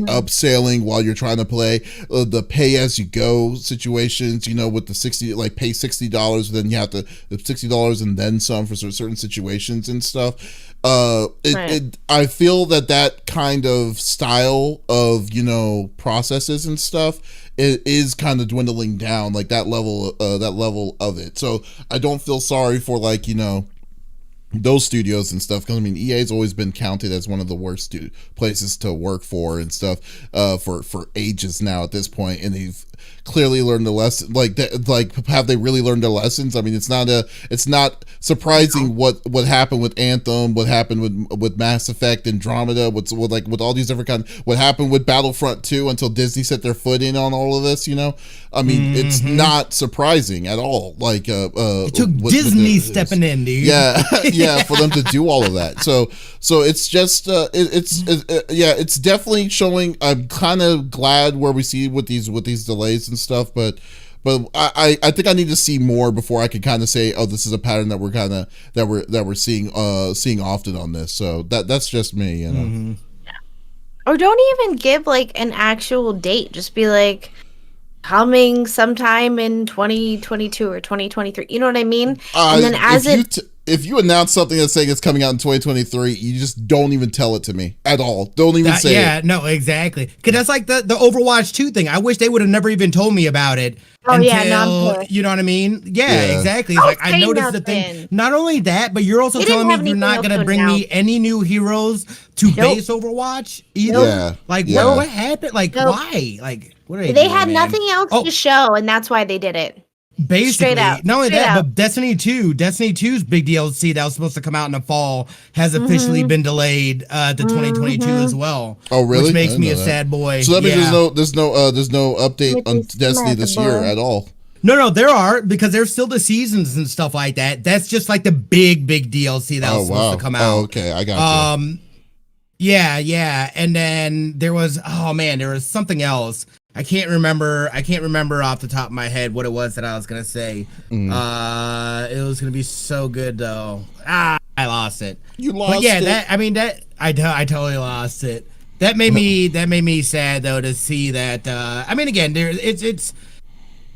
upselling while you're trying to play, the pay as you go situations, with the pay $60, then you have to $60 and then some for certain situations and stuff. I feel that kind of style of processes and stuff is kind of dwindling down, like that level of it. So I don't feel sorry for like those studios and stuff, because I mean EA's always been counted as one of the worst places to work for and stuff for ages now at this point, and they've clearly learned the lesson. Like have they really learned their lessons? I mean, it's not surprising what happened with Anthem, what happened with Mass Effect, Andromeda, with all these different kinds, what happened with Battlefront 2 until Disney set their foot in on all of this. I mean, it's not surprising at all. Like it took Disney stepping in, dude. Yeah, for them to do all of that. So it's just it's definitely showing. I'm kind of glad where we see with these delays and stuff, but I think I need to see more before I can kind of say, oh, this is a pattern that we're seeing often on this. So that's just me, Or don't even give like an actual date. Just be like, coming sometime in 2022 or 2023. You know what I mean? And then if you announce something that's saying it's coming out in 2023, you just don't even tell it to me at all. Don't even say it. Yeah, no, exactly. Because that's like the Overwatch 2 thing. I wish they would have never even told me about it. You know what I mean? Yeah. Exactly. It's like, I noticed the thing. Not only that, but you're also telling me you're not going to bring me any new heroes to base Overwatch either. Yeah. Like, what happened? Like, why? Like, what are they had nothing else to show, and that's why they did it. Basically, not only that, but Destiny 2's big DLC that was supposed to come out in the fall has officially been delayed to 2022 as well. Oh, really? Which makes me a sad boy. So that means there's no update on Destiny this year at all. No, there are, because there's still the seasons and stuff like that. That's just like the big DLC that was supposed to come out. Oh, okay, I got you. Yeah, and then there was something else. I can't remember off the top of my head what it was that I was gonna say. It was gonna be so good though. I lost it. You lost it. I totally lost it. That made me sad though to see that. Again,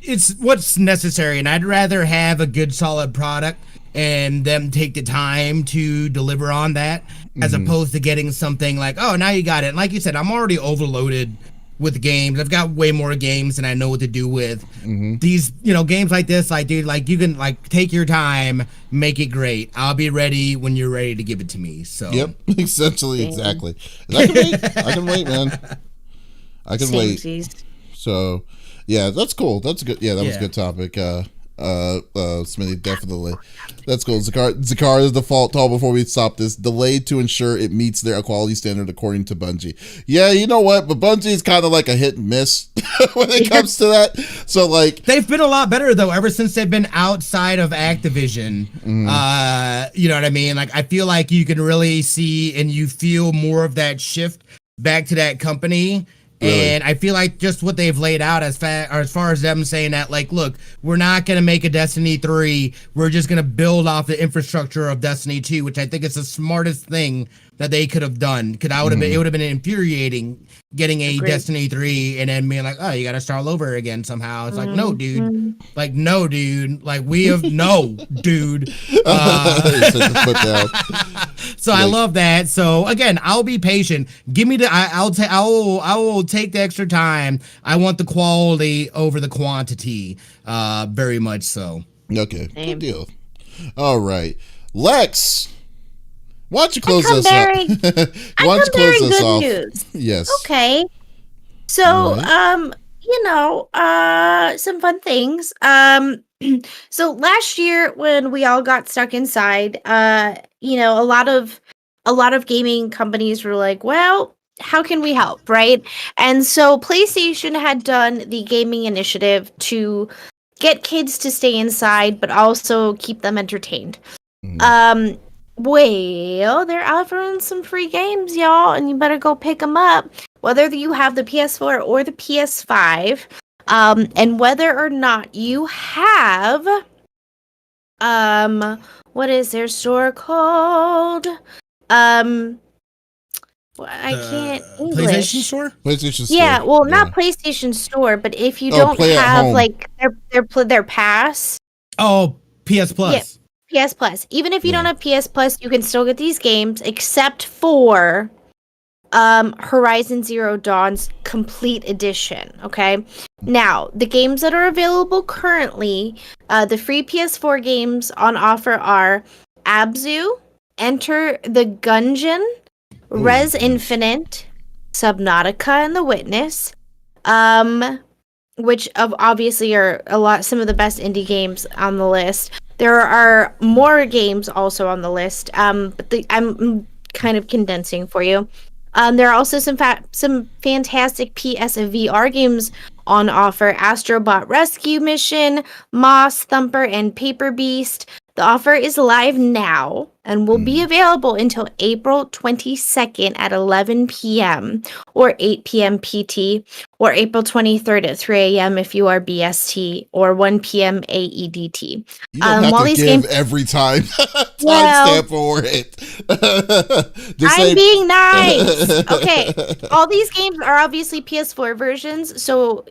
it's what's necessary, and I'd rather have a good solid product and them take the time to deliver on that, as opposed to getting something like, oh, now you got it. And like you said, I'm already overloaded with games. I've got way more games than I know what to do with. These, games like this, like, dude, like, you can like take your time, make it great. I'll be ready when you're ready to give it to me. So yep, essentially, exactly. And I can wait. I can wait, man. I can wait. So yeah, that's cool. That's good. Yeah, that was a good topic. Smitty, definitely. That's cool. Zakar is the default tall before we stop this. Delayed to ensure it meets their quality standard according to Bungie. Yeah, you know what? But Bungie is kind of like a hit and miss when it comes to that. So like they've been a lot better though ever since they've been outside of Activision. You know what I mean? Like I feel like you can really see and you feel more of that shift back to that company. Really? And I feel like just what they've laid out as far as them saying that, like, look, we're not going to make a Destiny 3. We're just going to build off the infrastructure of Destiny 2, which I think is the smartest thing that they could have done. Because it would have been infuriating getting a Destiny 3 and then being like, oh, you got to start all over again somehow. It's like, no, dude. Like, no, dude. Like, we have no, dude. So I love that. So again, I'll be patient. Give me I will take the extra time. I want the quality over the quantity. Very much so. Okay, good deal. All right, Lex. Why don't you close us off? Why don't you close us off? News. Yes. Okay. So, some fun things. So last year when we all got stuck inside, a lot of gaming companies were like, well, how can we help, right? And so PlayStation had done the gaming initiative to get kids to stay inside, but also keep them entertained. Well, they're offering some free games, y'all, and you better go pick them up, whether you have the PS4 or the PS5, and whether or not you have, what is their store called? I can't English. PlayStation Store? PlayStation Store. Yeah, well, not PlayStation Store, but if you don't have like their pass. Oh, PS Plus. Yeah. PS Plus. Even if you don't have PS Plus, you can still get these games, except for Horizon Zero Dawn's Complete Edition. Okay. Now, the games that are available currently, the free PS4 games on offer are Abzu, Enter the Gungeon, Res Infinite, Subnautica and the Witness, which obviously are some of the best indie games on the list. There are more games also on the list, but I'm kind of condensing for you. There are also some fantastic PS VR games on offer: Astrobot Rescue Mission, Moss, Thumper, and Paper Beast. The offer is live now and will be available until April 22nd at 11 p.m. or 8 p.m. PT, or April 23rd at 3 a.m. if you are BST, or 1 p.m. AEDT. You don't have to give every time timestamp for it. I'm being nice. Okay, all these games are obviously PS4 versions, so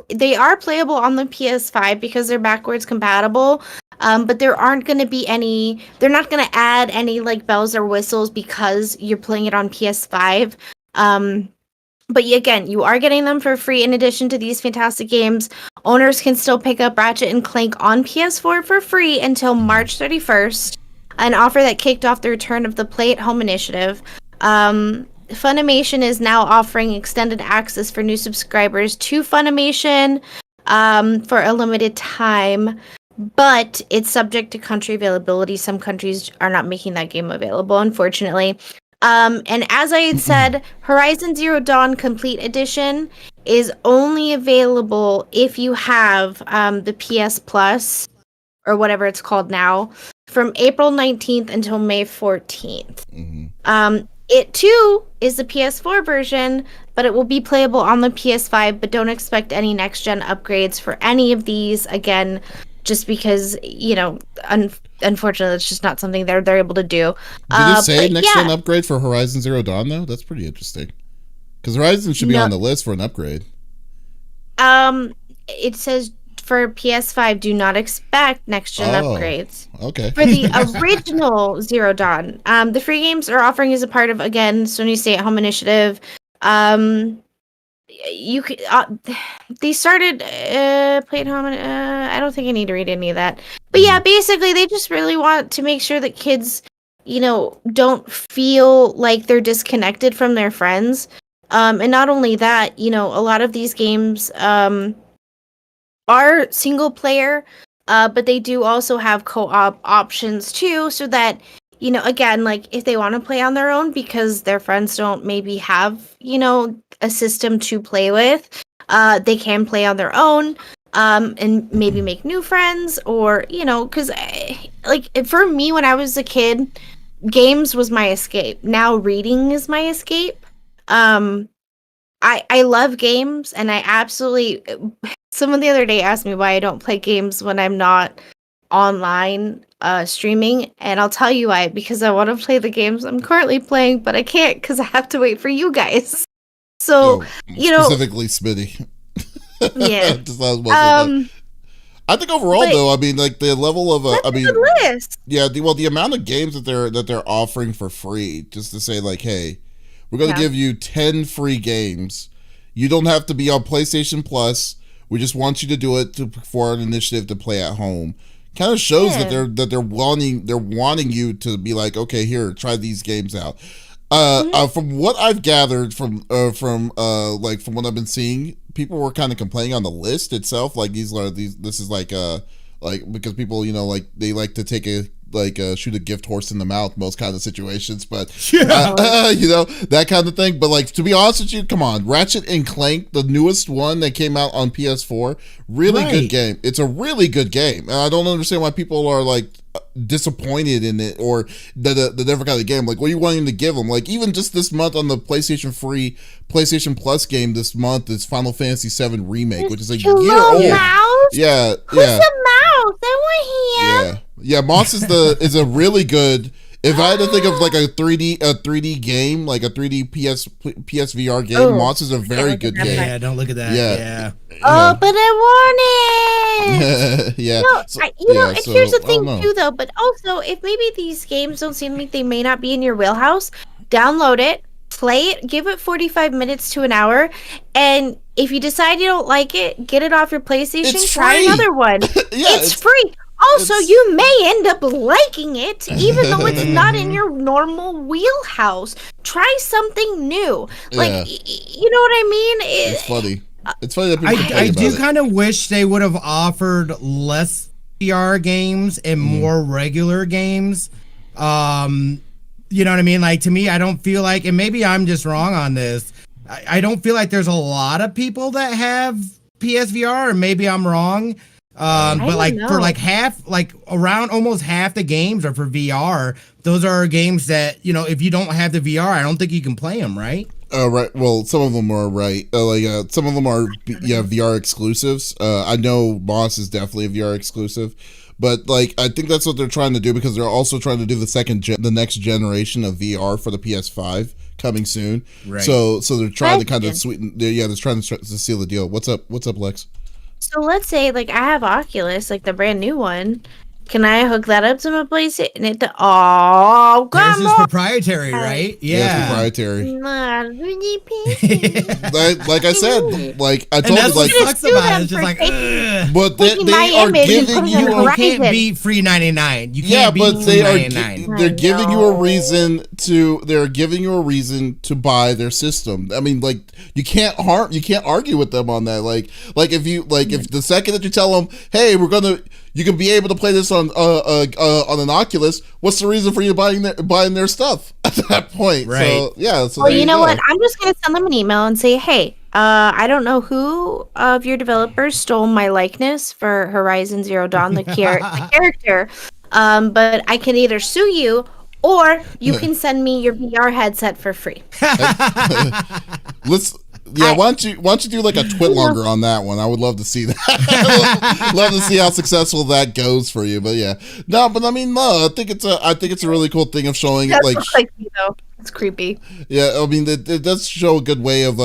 they are playable on the PS5 because they're backwards compatible. But there aren't going to be they're not going to add any like bells or whistles because you're playing it on PS5. But again, you are getting them for free in addition to these fantastic games. Owners can still pick up Ratchet and Clank on PS4 for free until March 31st, an offer that kicked off the return of the Play at Home initiative. Funimation is now offering extended access for new subscribers to Funimation for a limited time. But it's subject to country availability. Some countries are not making that game available, unfortunately. And as I had said, Horizon Zero Dawn Complete Edition is only available if you have the PS Plus, or whatever it's called now, from April 19th until May 14th. It too is the PS4 version, but it will be playable on the PS5, but don't expect any next-gen upgrades for any of these. Again, just because, unfortunately, it's just not something they're able to do. Did it say next-gen upgrade for Horizon Zero Dawn, though? That's pretty interesting. Because Horizon should be on the list for an upgrade. It says for PS5, do not expect next-gen upgrades. Okay. For the original Zero Dawn, the free games are offering as a part of, again, Sony Stay-at-Home initiative. You could they started Play at Home. I don't think I need to read any of that, but yeah, basically they just really want to make sure that kids, don't feel like they're disconnected from their friends. And not only that, a lot of these games are single player, But they do also have co-op options too, so that, again, like if they want to play on their own because their friends don't maybe have, a system to play with, they can play on their own, and maybe make new friends, or, because like for me when I was a kid, games was my escape. Now reading is my escape. I love games, and I absolutely. Someone the other day asked me why I don't play games when I'm not online streaming, and I'll tell you why. Because I want to play the games I'm currently playing, but I can't because I have to wait for you guys. So specifically Smitty. Yeah. I think overall, though, I mean, like the level of, that's a good list. Yeah, the amount of games that they're offering for free, just to say like, hey, we're going to give you 10 free games. You don't have to be on PlayStation Plus. We just want you to do it for an initiative to play at home. Kind of shows that they're wanting you to be like, okay, here, try these games out. From what I've gathered from what I've been seeing, people were kind of complaining on the list itself. Like this is like because people, like they like to take shoot a gift horse in the mouth, most kind of situations, but that kind of thing. But like, to be honest with you, come on, Ratchet and Clank, the newest one that came out on PS4, really good game. It's a really good game, and I don't understand why people are like disappointed in it, or the different kind of game. Like, what are you wanting to give them? Like, even just this month on the PlayStation Plus game this month is Final Fantasy VII Remake, which is a year old. Mouse? Yeah, Who's a mouse? I want him. Yeah, Moss is a really good. If I had to think of like a 3D game, like a 3D PSVR game, Moss is a very good game. Yeah, don't look at that. Yeah. Oh, but I want it. Yeah. No, here's the thing too, though. But also, if maybe these games don't seem like they may not be in your wheelhouse, download it, play it, give it 45 minutes to an hour, and if you decide you don't like it, get it off your PlayStation. Try another one. It's free. Also, you may end up liking it, even though it's not in your normal wheelhouse. Try something new. Like, you know what I mean? It's funny. It's funny that people I do kind of wish they would have offered less VR games and more regular games. You know what I mean? Like, to me, I don't feel like, and maybe I'm just wrong on this, I don't feel like there's a lot of people that have PSVR, or maybe I'm wrong. But like for like around almost half the games are for VR. Those are games that, if you don't have the VR, I don't think you can play them, right? Right. Well, some of them are right. Some of them are VR exclusives. I know Moss is definitely a VR exclusive, but like I think that's what they're trying to do, because they're also trying to do the next generation of VR for the PS5 coming soon. Right. So they're trying to kind of sweeten. They're trying to seal the deal. What's up, Lex? So let's say, like, I have Oculus, like the brand new one. Can I hook that up to my PlayStation? This is proprietary, right? Yeah, it's proprietary. like I said, like I told you, like sucks about it. It's just like, but they are giving you can't beat free 99. You can't beat free 99. They're giving you a reason to buy their system. I mean, like you can't argue with them on that. Like if the second that you tell them, hey, you can be able to play this on an Oculus, what's the reason for you buying their stuff at that point? Right. So yeah. So well, you know what? I'm just gonna send them an email and say, hey, I don't know who of your developers stole my likeness for Horizon Zero Dawn, the character, but I can either sue you, or you can send me your VR headset for free. Why don't you do like a twit longer on that one? I would love to see that. Love to see how successful that goes for you. But yeah, no, but I mean, no, I think it's a really cool thing of showing it. Like, me, though. It's creepy. Yeah, I mean, it does show a good way of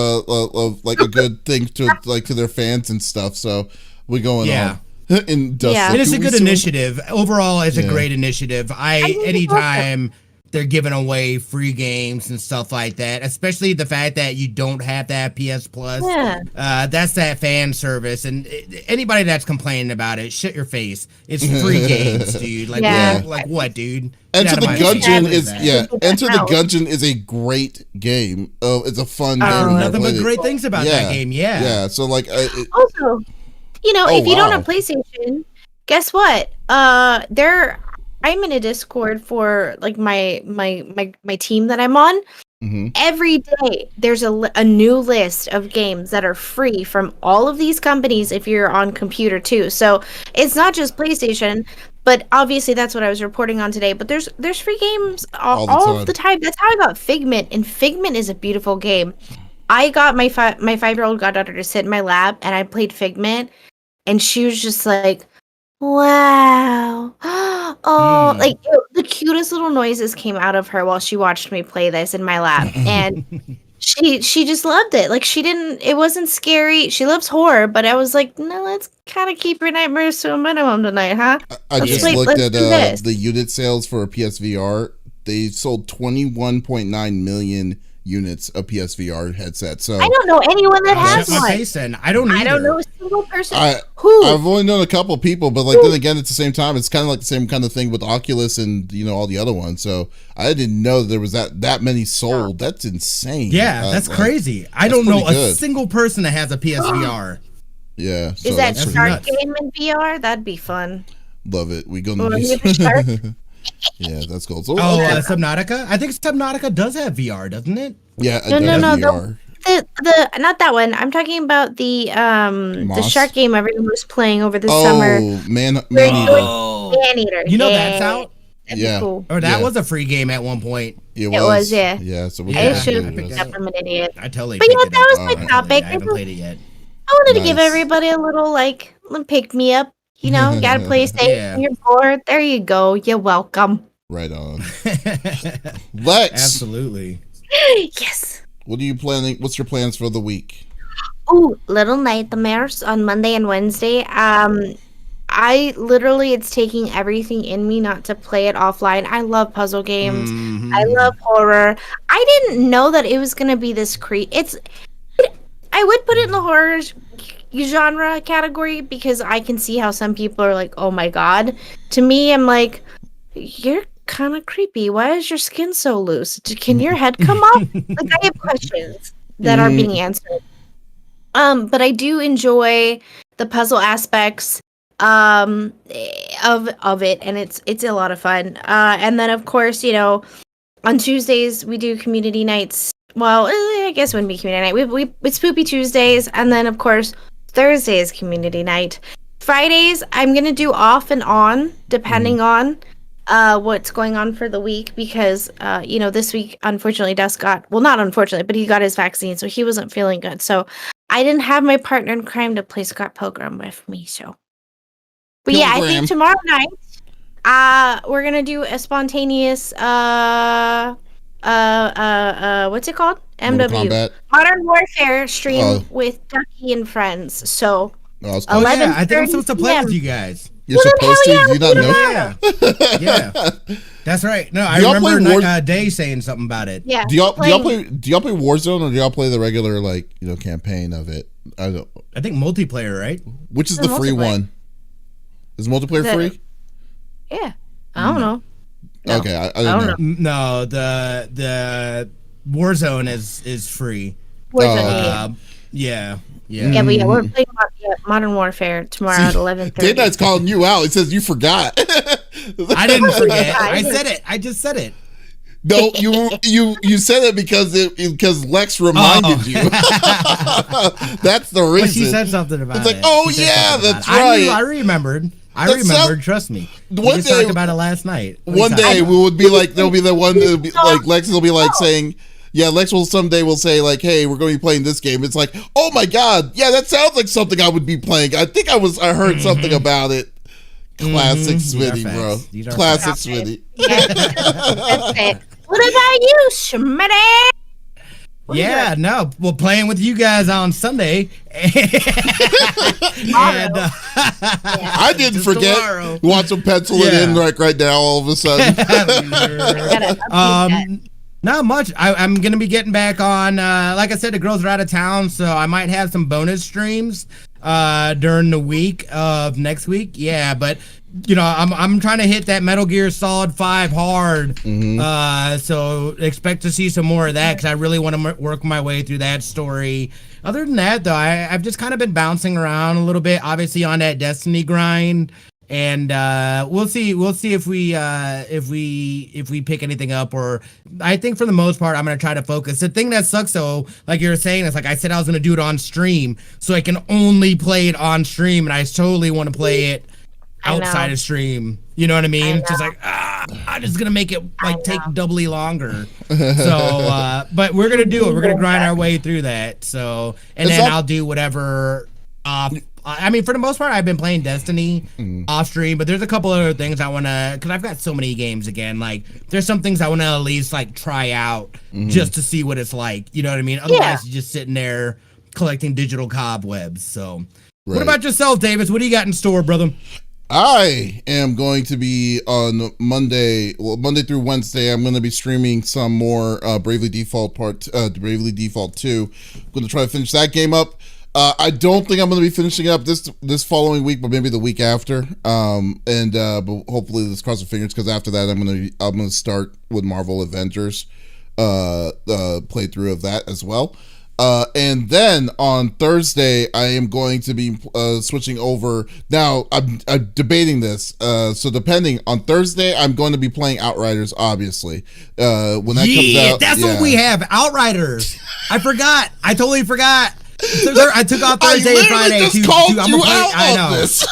like a good thing to their fans and stuff. So we're going on. And it's a good initiative. Overall, it's a great initiative. Anytime they're giving away free games and stuff like that, especially the fact that you don't have to have PS Plus. That's that fan service, and anybody that's complaining about it, shut your face. It's free games, dude. Like what, dude? Enter the Gungeon is a great game. It's a fun game. Nothing but great things about that game. Yeah. So like, also, if you don't have PlayStation, guess what? I'm in a Discord for like my team that I'm on. Mm-hmm. Every day there's a new list of games that are free from all of these companies if you're on computer too. So it's not just PlayStation, but obviously that's what I was reporting on today. But there's free games all of the time. That's how I got Figment, and Figment is a beautiful game. I got my 5-year-old goddaughter to sit in my lap, and I played Figment, and she was just like, wow. Oh, like the cutest little noises came out of her while she watched me play this in my lap. And she just loved it. Like it wasn't scary. She loves horror, but I was like, no, let's kind of keep your nightmares to a minimum tonight, huh? I just looked at the unit sales for a PSVR. They sold 21.9 million units of PSVR headset. So I don't know anyone that has one. I don't know a single person. I've only known a couple people, but like then again, at the same time, it's kind of like the same kind of thing with Oculus and all the other ones. So I didn't know there was that many sold. That's insane. Yeah, that's crazy. I don't know a single person that has a PSVR. Yeah. So is that Shark Game in VR? That'd be fun. Love it. We go. Yeah, that's cool. So, Subnautica? I think Subnautica does have VR, doesn't it? Yeah, no, VR. The not that one. I'm talking about the shark game everyone was playing over the summer. Man Eater. Man-Eater. You know that's out? That'd be cool. Or that was a free game at one point. It was, yeah. Yeah, so I should have picked it up from an idiot. I totally. But yeah, that was my topic. I haven't played it yet. I wanted to give everybody a little pick me up. Gotta play safe when you're bored. There you go. You're welcome. Right on. Lex. Absolutely. Yes. What are you planning? What's your plans for the week? Ooh, Little Nightmares on Monday and Wednesday. It's taking everything in me not to play it offline. I love puzzle games. Mm-hmm. I love horror. I didn't know that it was gonna be this I would put it in the horror genre category because I can see how some people are like, oh my god. To me, I'm like, you're kind of creepy. Why is your skin so loose? Can your head come off? Like, I have questions that are being answered. But I do enjoy the puzzle aspects of it, and it's a lot of fun. And then of course, on Tuesdays we do community nights. Well, I guess it wouldn't be community night. It's Poopy Tuesdays, and then of course Thursday is community night. Fridays I'm gonna do off and on depending on what's going on for the week, because this week unfortunately not unfortunately, but he got his vaccine, so he wasn't feeling good. So I didn't have my partner in crime to play Scott Pilgrim with me. So, but yeah, I think tomorrow night we're gonna do a spontaneous what's it called? MW Modern Warfare stream with Ducky and friends. So 11. I think I'm supposed to play with you guys. You're supposed to? Do you not know? Yeah. That's right. No, I remember Day saying something about it. Yeah. Do y'all play Warzone, or do y'all play the regular campaign of it? I think multiplayer, right? Which is the free one? Is multiplayer free? Yeah. I don't know. No. Okay, I don't know. No, the Warzone is free. Warzone, yeah. Yeah, but we're playing Modern Warfare tomorrow at 11:30. Daylight's calling you out. It says you forgot. I didn't forget. I said it. I just said it. No, you said it because Lex reminded you. That's the reason. But she said something about it. It's like, oh yeah, that's right. I remembered. Trust me. We just talked about it last night. One day we would be like, there'll be the one that will be like Lex will be like saying. Yeah, Lex will someday say like, "Hey, we're going to be playing this game." It's like, "Oh my god, yeah, that sounds like something I would be playing." I think I heard something about it. Classic Smitty, bro. Classic Smitty. Yeah. That's it. What about you, Smitty? Yeah, no, we're playing with you guys on Sunday. I didn't forget. Tomorrow. You want some pencil it in right now? All of a sudden. Not much. I'm going to be getting back on, like I said, the girls are out of town, so I might have some bonus streams during the week of next week. Yeah, but, I'm trying to hit that Metal Gear Solid 5 hard, so expect to see some more of that, because I really want to work my way through that story. Other than that, though, I've just kind of been bouncing around a little bit, obviously on that Destiny grind, and we'll see if we pick anything up. Or I think for the most part, I'm gonna try to focus. The thing that sucks though, like you were saying, is like I said I was gonna do it on stream, so I can only play it on stream, and I totally want to play it outside of stream. You know what I mean? Just like I'm just gonna make it like take doubly longer. So but we're gonna do it. We're gonna grind our way through that. So and then I'll do whatever I mean, for the most part, I've been playing Destiny off stream, but there's a couple other things I want to, because I've got so many games again. Like, there's some things I want to at least like try out just to see what it's like. You know what I mean? Otherwise, you're just sitting there collecting digital cobwebs. So, what about yourself, Davis? What do you got in store, brother? I am going to be on Monday through Wednesday. I'm going to be streaming some more Bravely Default 2. I'm going to try to finish that game up. I don't think I'm going to be finishing up this following week, but maybe the week after. But hopefully, let's cross our fingers, because after that, I'm going to start with Marvel Avengers playthrough of that as well. And then on Thursday, I am going to be switching over. Now, I'm debating this. So depending on Thursday, I'm going to be playing Outriders, obviously. When that comes out. That's what we have, Outriders. I forgot. I totally forgot. I took off Thursday and Friday. I know. This.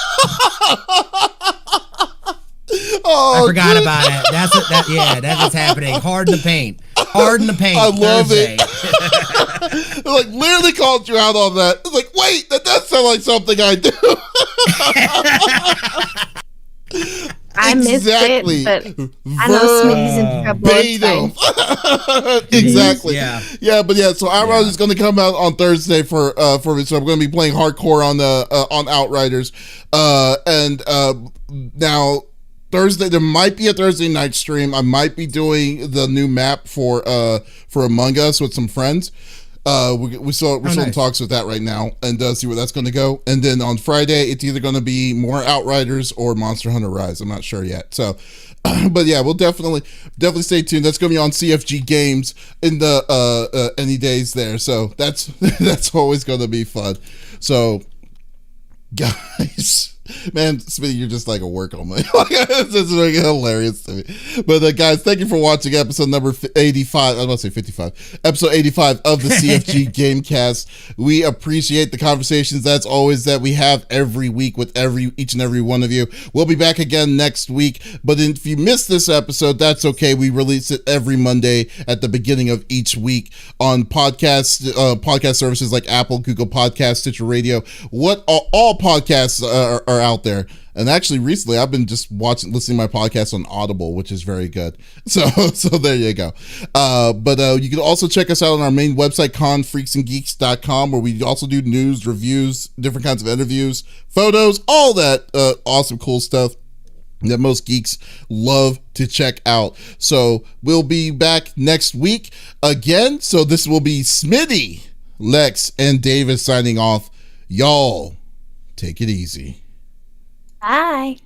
I forgot about it. That is happening. Hard in the paint. I love Thursday. it. Like, literally called you out on that. It's like, wait, that does sound like something I do. I missed it, but I know Smitty's in trouble. Exactly. Yeah. But so Outriders is going to come out on Thursday for me. So I'm going to be playing hardcore on Outriders. Now Thursday, there might be a Thursday night stream. I might be doing the new map for Among Us with some friends. We're still in talks with that right now, and see where that's going to go. And then on Friday, it's either going to be more Outriders or Monster Hunter Rise. I'm not sure yet. So, but yeah, we'll definitely stay tuned. That's going to be on CFG Games in the any days there. So that's always going to be fun. So, guys. Man, Smitty, you're just like a work on me. This is really hilarious to me. But guys, thank you for watching episode number 85. I was about to say 55. Episode 85 of the CFG Gamecast. We appreciate the conversations, as always, that we have every week with each and every one of you. We'll be back again next week. But if you missed this episode, that's okay. We release it every Monday at the beginning of each week on podcast services like Apple, Google Podcasts, Stitcher Radio. All podcasts are out there. And actually, recently I've been just listening to my podcast on Audible, which is very good. So there you go. But you can also check us out on our main website, confreaksandgeeks.com, where we also do news, reviews, different kinds of interviews, photos, all that awesome, cool stuff that most geeks love to check out. So we'll be back next week again. So this will be Smitty, Lex, and Davis signing off. Y'all, take it easy. Bye.